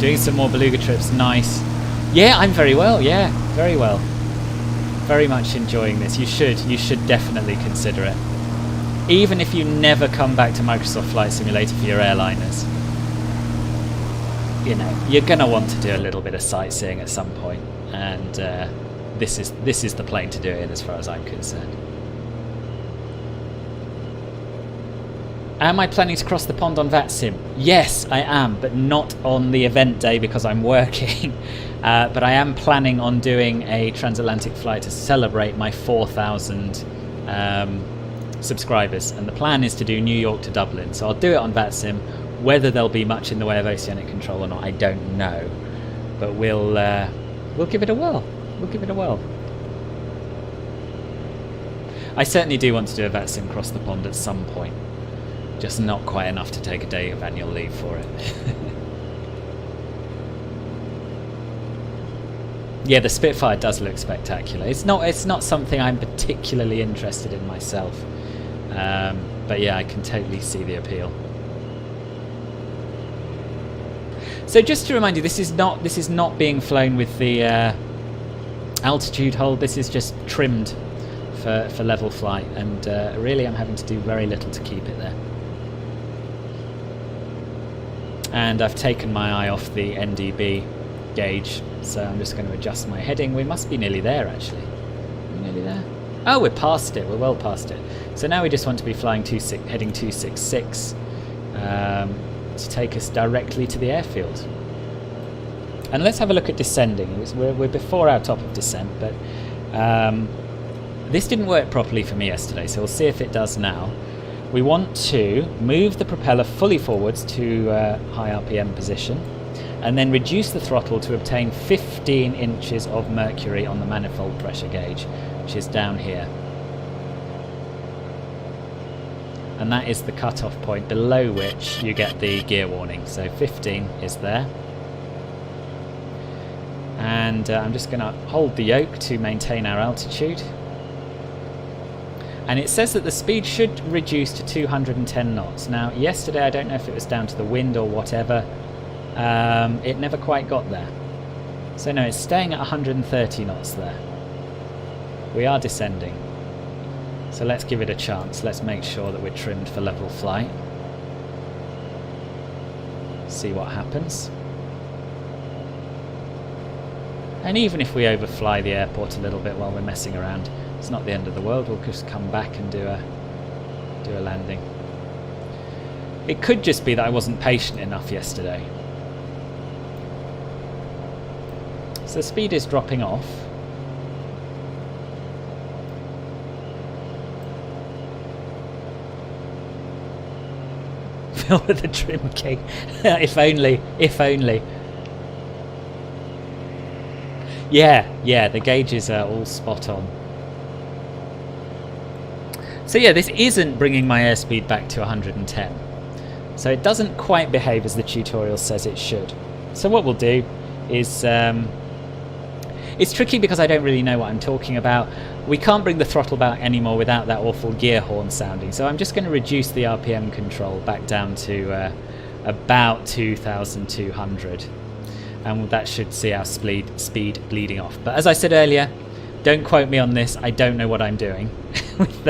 Doing some more beluga trips, nice. Yeah, I'm very well, yeah, very well. Very much enjoying this. You should definitely consider it. Even if you never come back to Microsoft Flight Simulator for your airliners. You know, you're going to want to do a little bit of sightseeing at some point, and this is the plane to do it in, as far as I'm concerned. Am I planning to cross the pond on VATSIM? Yes, I am, but not on the event day because I'm working. But I am planning on doing a transatlantic flight to celebrate my 4,000 subscribers, and the plan is to do New York to Dublin. So I'll do it on VATSIM. Whether there'll be much in the way of oceanic control or not, I don't know. But we'll give it a whirl. We'll give it a whirl. I certainly do want to do a VATSIM across the pond at some point. Just not quite enough to take a day of annual leave for it. Yeah, the Spitfire does look spectacular. It's not something I'm particularly interested in myself. But yeah, I can totally see the appeal. So just to remind you, this is not being flown with the altitude hold. This is just trimmed for level flight, and really I'm having to do very little to keep it there. And I've taken my eye off the NDB gauge, so I'm just going to adjust my heading. We must be nearly there, actually. Are we nearly there? Oh, we're past it. We're well past it. So now we just want to be flying heading 266 to take us directly to the airfield. And let's have a look at descending. We're before our top of descent, but this didn't work properly for me yesterday, so we'll see if it does now. We want to move the propeller fully forwards to high RPM position, and then reduce the throttle to obtain 15 inches of mercury on the manifold pressure gauge, which is down here. And that is the cut-off point below which you get the gear warning. So 15 is there. And I'm just going to hold the yoke to maintain our altitude. And it says that the speed should reduce to 210 knots. Now, yesterday, I don't know if it was down to the wind or whatever, it never quite got there. So no, it's staying at 130 knots there. We are descending. So let's give it a chance. Let's make sure that we're trimmed for level flight. See what happens. And even if we overfly the airport a little bit while we're messing around, it's not the end of the world. We'll just come back and do a landing. It could just be that I wasn't patient enough yesterday. So the speed is dropping off. Fill with a trim cake. If only, if only. Yeah, the gauges are all spot on. So yeah, this isn't bringing my airspeed back to 110. So it doesn't quite behave as the tutorial says it should. So what we'll do is, it's tricky because I don't really know what I'm talking about. We can't bring the throttle back anymore without that awful gear horn sounding. So I'm just going to reduce the RPM control back down to about 2,200. And that should see our speed bleeding off. But as I said earlier, don't quote me on this. I don't know what I'm doing with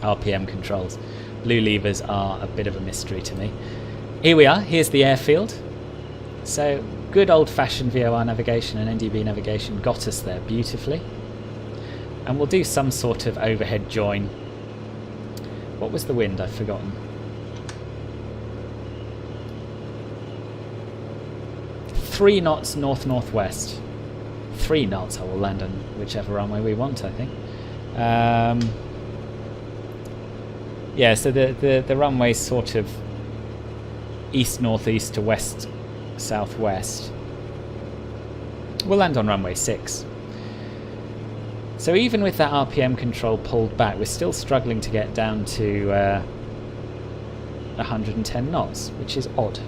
RPM controls. Blue levers are a bit of a mystery to me. Here we are. Here's the airfield. So good old-fashioned VOR navigation and NDB navigation got us there beautifully. And we'll do some sort of overhead join. What was the wind? I've forgotten. 3 knots north-northwest. 3 knots. I will land on whichever runway we want, I think. Yeah, so the runway's sort of east-northeast to west-southwest. We'll land on runway 6. So even with that RPM control pulled back, we're still struggling to get down to 110 knots, which is odd.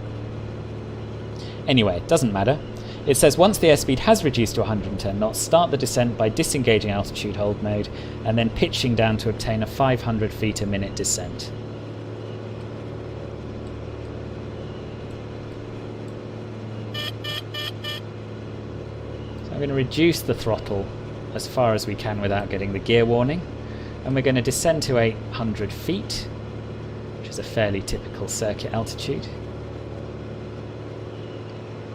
Anyway, it doesn't matter. It says once the airspeed has reduced to 110 knots, start the descent by disengaging altitude hold mode and then pitching down to obtain a 500 feet a minute descent. going to reduce the throttle as far as we can without getting the gear warning, and we're going to descend to 800 feet, which is a fairly typical circuit altitude.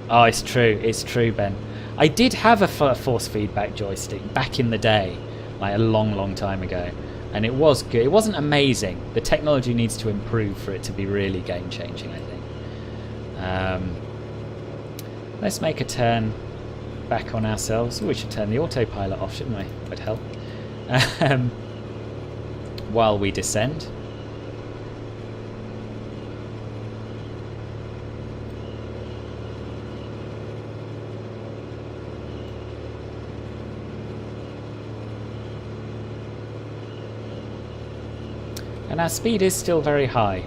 Oh, it's true, Ben. I did have a force feedback joystick back in the day, like a long time ago, and it was good. It wasn't amazing. The technology needs to improve for it to be really game-changing, I think. Let's make a turn back on ourselves. We should turn the autopilot off, shouldn't we? Would help. While we descend. And our speed is still very high.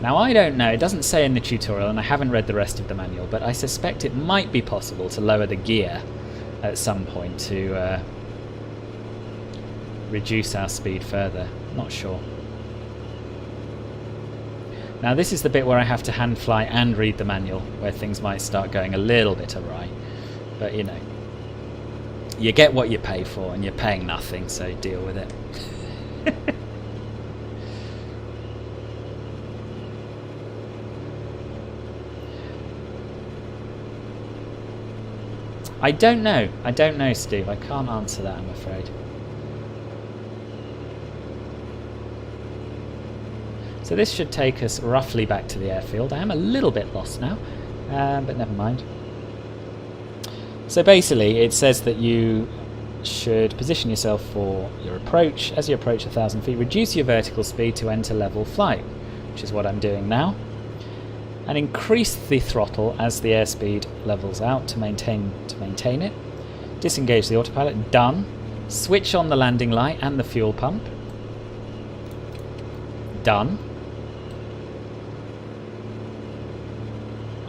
Now I don't know, it doesn't say in the tutorial, and I haven't read the rest of the manual, but I suspect it might be possible to lower the gear at some point to reduce our speed further. Not sure. Now this is the bit where I have to hand fly and read the manual, where things might start going a little bit awry. But you know, you get what you pay for, and you're paying nothing, so deal with it. I don't know, Steve. I can't answer that, I'm afraid. So this should take us roughly back to the airfield. I am a little bit lost now, but never mind. So basically, it says that you should position yourself for your approach. As you approach 1,000 feet, reduce your vertical speed to enter level flight, which is what I'm doing now. And increase the throttle as the airspeed levels out to maintain it. Disengage the autopilot. Done. Switch on the landing light and the fuel pump. Done.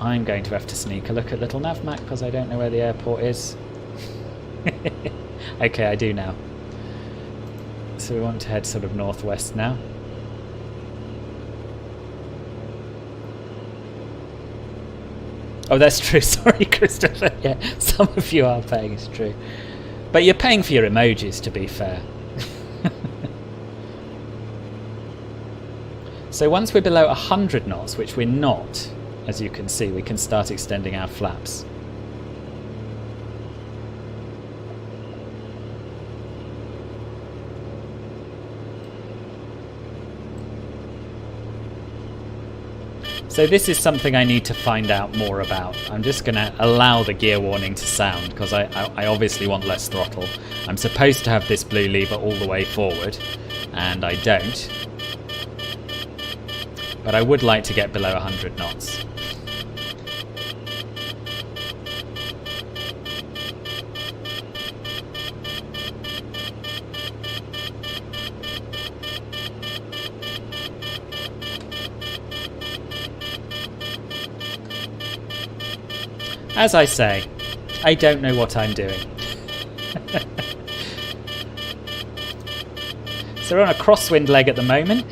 I'm going to have to sneak a look at little navmap because I don't know where the airport is. Okay, I do now. So we want to head sort of northwest now. Oh, that's true. Sorry, Christopher. Yeah, some of you are paying, it's true. But you're paying for your emojis, to be fair. So once we're below 100 knots, which we're not, as you can see, we can start extending our flaps. So this is something I need to find out more about. I'm just going to allow the gear warning to sound because I obviously want less throttle. I'm supposed to have this blue lever all the way forward, and I don't. But I would like to get below 100 knots. As I say, I don't know what I'm doing. So we're on a crosswind leg at the moment.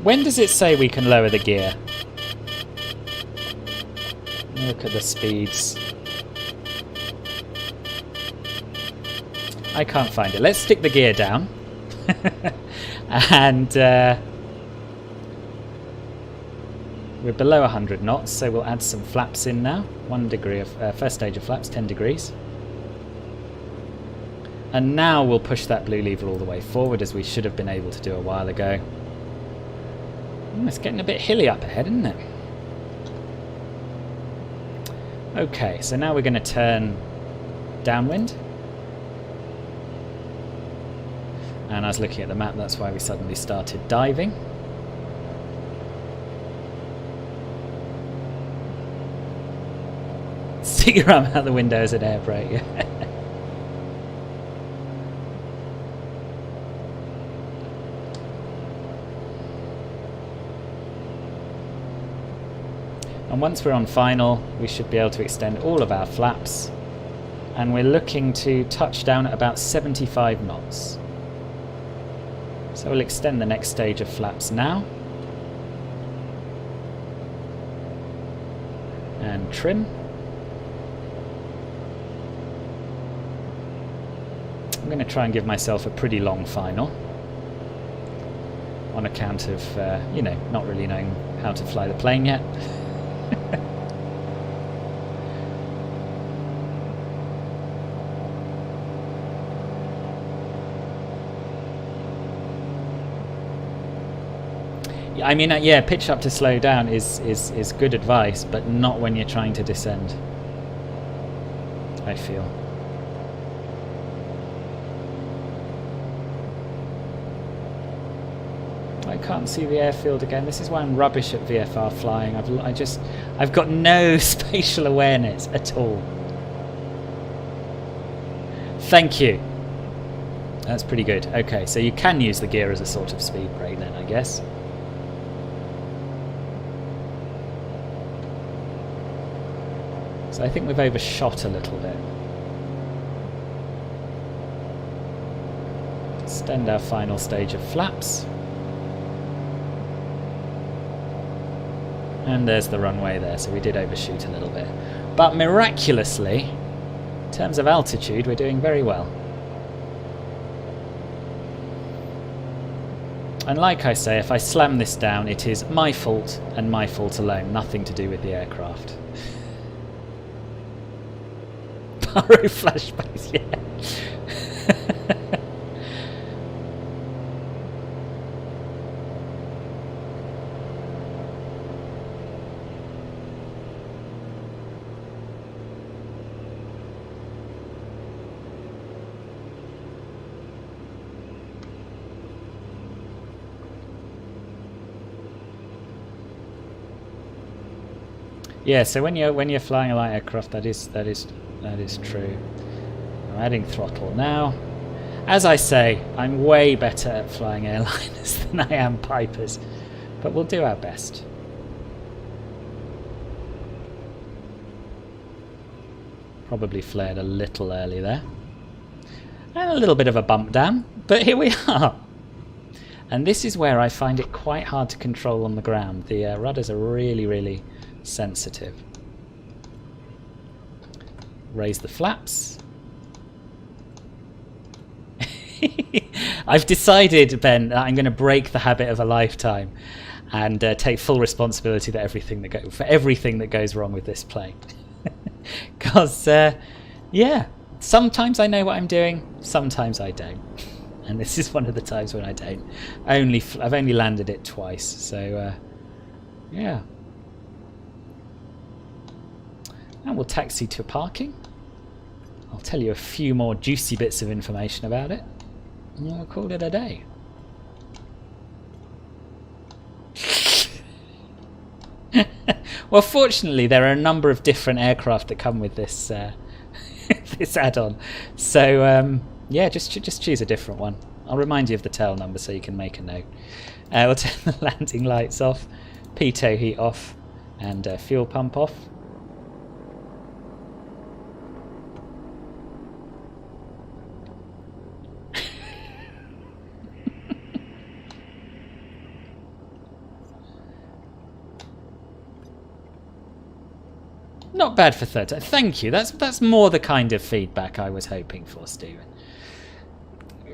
When does it say we can lower the gear? Look at the speeds. I can't find it. Let's stick the gear down. And we're below 100 knots, so we'll add some flaps in now. 1 degree of first stage of flaps, 10 degrees. And now we'll push that blue lever all the way forward, as we should have been able to do a while ago. It's getting a bit hilly up ahead, isn't it? Okay, so now we're going to turn downwind. And I was looking at the map, that's why we suddenly started diving. Stick your arm out the window as an air brake, yeah. And once we're on final, we should be able to extend all of our flaps. And we're looking to touch down at about 75 knots. So we'll extend the next stage of flaps now. on trim. I'm going to try and give myself a pretty long final on account of, you know, not really knowing how to fly the plane yet. I mean, yeah, pitch up to slow down is good advice, but not when you're trying to descend, I feel. I can't see the airfield again. This is why I'm rubbish at VFR flying. I've got no spatial awareness at all. Thank you. That's pretty good. Okay, so you can use the gear as a sort of speed brake then, I guess. So I think we've overshot a little bit. Extend our final stage of flaps. And there's the runway there, so we did overshoot a little bit. But miraculously, in terms of altitude, we're doing very well. And like I say, if I slam this down, it is my fault and my fault alone, nothing to do with the aircraft. Pyro flashbacks, yeah. Yeah, so when you're flying a light aircraft, that is true. I'm adding throttle now. As I say, I'm way better at flying airliners than I am Pipers, but we'll do our best. Probably flared a little early there. And a little bit of a bump down, but here we are. And this is where I find it quite hard to control on the ground. The rudders are really, really sensitive. Raise the flaps. I've decided, Ben, that I'm going to break the habit of a lifetime and take full responsibility for everything that goes wrong with this plane. Because, yeah, sometimes I know what I'm doing, sometimes I don't. And this is one of the times when I don't. I've only landed it twice, so yeah. And we'll taxi to parking. I'll tell you a few more juicy bits of information about it, and we'll call it a day. Well, fortunately, there are a number of different aircraft that come with this this add-on. So yeah, just choose a different one. I'll remind you of the tail number so you can make a note. We'll turn the landing lights off, pitot heat off, and fuel pump off. Not bad for 30. Thank you. That's more the kind of feedback I was hoping for, Stephen.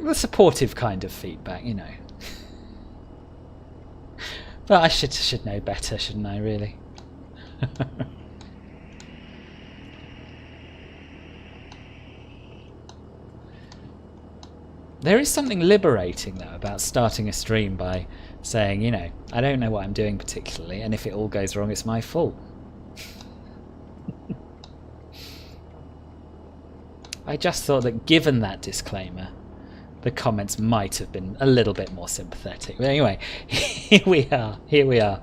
The supportive kind of feedback, you know. But I should know better, shouldn't I, really? There is something liberating, though, about starting a stream by saying, you know, I don't know what I'm doing particularly, and if it all goes wrong, it's my fault. I just thought that given that disclaimer, the comments might have been a little bit more sympathetic. But anyway, here we are.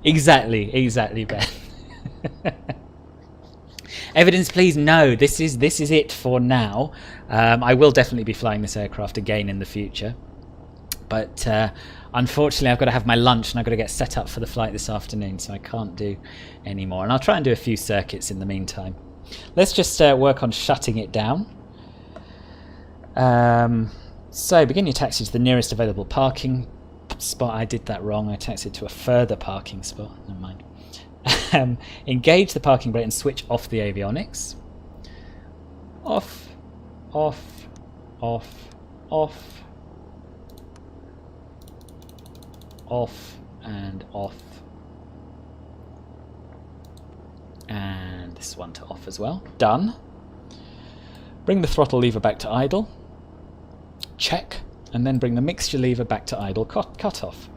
Exactly, Ben. Evidence, please. No, this is it for now. I will definitely be flying this aircraft again in the future. But unfortunately, I've got to have my lunch and I've got to get set up for the flight this afternoon, so I can't do any more. And I'll try and do a few circuits in the meantime. Let's just work on shutting it down. So begin your taxi to the nearest available parking spot. I did that wrong. I taxied to a further parking spot. Never mind. engage the parking brake and switch off the avionics. Off, off, off, off, off, and off. And this one to off as well. Done. Bring the throttle lever back to idle. Check. And then bring the mixture lever back to idle cut off.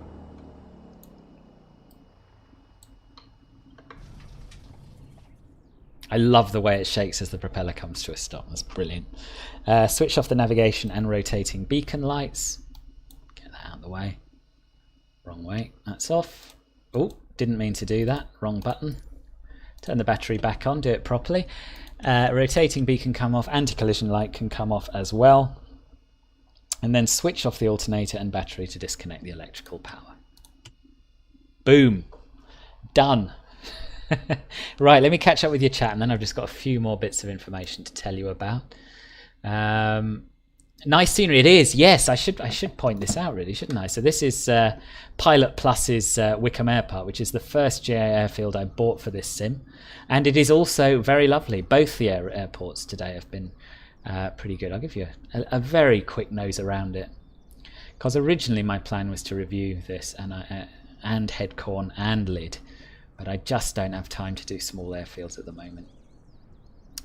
I love the way it shakes as the propeller comes to a stop. That's brilliant. Switch off the navigation and rotating beacon lights. Get that out of the way. Wrong way. That's off. Oh, didn't mean to do that. Wrong button. Turn the battery back on. Do it properly. Rotating beacon come off. Anti-collision light can come off as well. And then switch off the alternator and battery to disconnect the electrical power. Boom. Done. Right, let me catch up with your chat, and then I've just got a few more bits of information to tell you about. Nice scenery it is. Yes, I should point this out, really, shouldn't I? So this is Pilot Plus's Wycombe Air Park, which is the first GA airfield I bought for this sim, and it is also very lovely. Both the airports today have been pretty good. I'll give you a very quick nose around it, because originally my plan was to review this and Headcorn and Lid, but I just don't have time to do small airfields at the moment.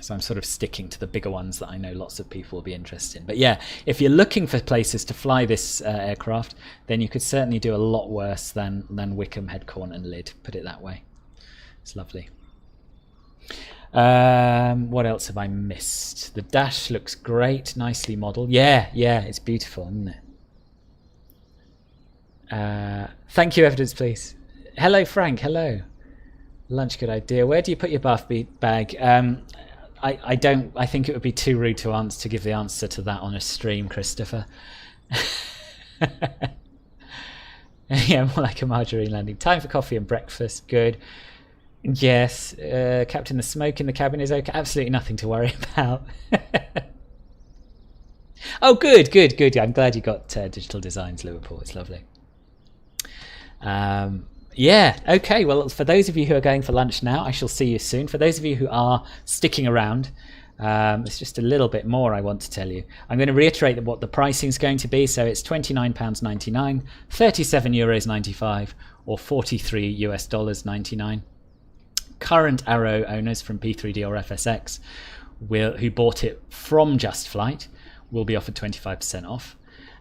So I'm sort of sticking to the bigger ones that I know lots of people will be interested in. But yeah, if you're looking for places to fly this aircraft, then you could certainly do a lot worse than Wycombe, Headcorn and Lid, put it that way. It's lovely. What else have I missed? The dash looks great, nicely modelled. Yeah, it's beautiful, isn't it? Thank you, Evidence Please. Hello, Frank. Hello. Lunch, good idea. Where do you put your bath bag? I think it would be too rude to give the answer to that on a stream, Christopher. Yeah, more like a margarine landing. Time for coffee and breakfast. Good. Yes. Captain, the smoke in the cabin is okay. Absolutely nothing to worry about. Oh, good. I'm glad you got Digital Designs Liverpool. It's lovely. Yeah, okay, well, for those of you who are going for lunch now, I shall see you soon. For those of you who are sticking around, there's just a little bit more I want to tell you. I'm going to reiterate what the pricing is going to be. So it's £29.99, €37.95, or $43 US.99. Current Arrow owners from P3D or FSX who bought it from Just Flight will be offered 25% off.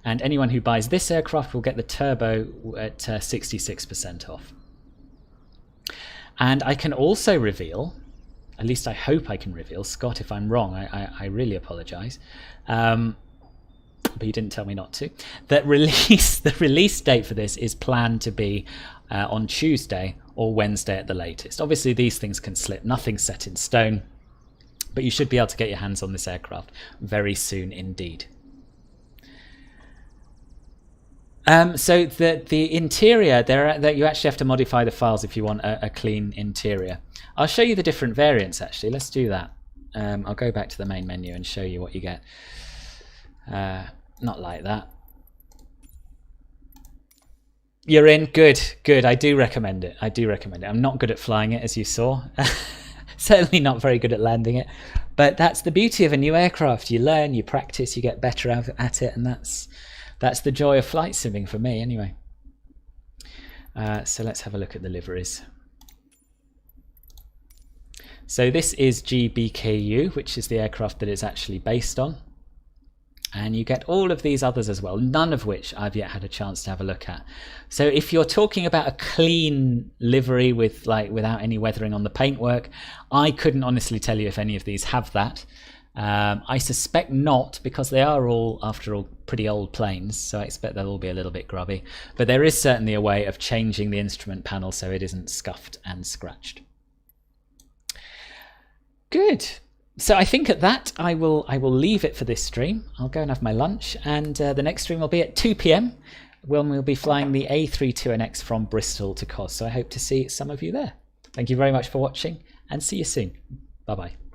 And anyone who buys this aircraft will get the turbo at 66% off. And I can also reveal, at least I hope I can reveal, Scott, if I'm wrong, I really apologise, but you didn't tell me not to, that the release date for this is planned to be on Tuesday or Wednesday at the latest. Obviously these things can slip, nothing's set in stone, but you should be able to get your hands on this aircraft very soon indeed. So the interior, you actually have to modify the files if you want a clean interior. I'll show you the different variants actually. Let's do that. I'll go back to the main menu and show you what you get. Not like that. You're in? Good. I do recommend it. I'm not good at flying it, as you saw. Certainly not very good at landing it. But that's the beauty of a new aircraft. You learn, you practice, you get better at it, and that's the joy of flight simming for me anyway. So let's have a look at the liveries. So this is GBKU, which is the aircraft that it's actually based on. And you get all of these others as well, none of which I've yet had a chance to have a look at. So if you're talking about a clean livery without any weathering on the paintwork, I couldn't honestly tell you if any of these have that. I suspect not, because they are all, after all, pretty old planes, so I expect they'll all be a little bit grubby. But there is certainly a way of changing the instrument panel so it isn't scuffed and scratched. Good. So I think at that I will leave it for this stream. I'll go and have my lunch, and the next stream will be at 2 PM when we'll be flying the A32NX from Bristol to Cos. So I hope to see some of you there. Thank you very much for watching, and see you soon. Bye bye.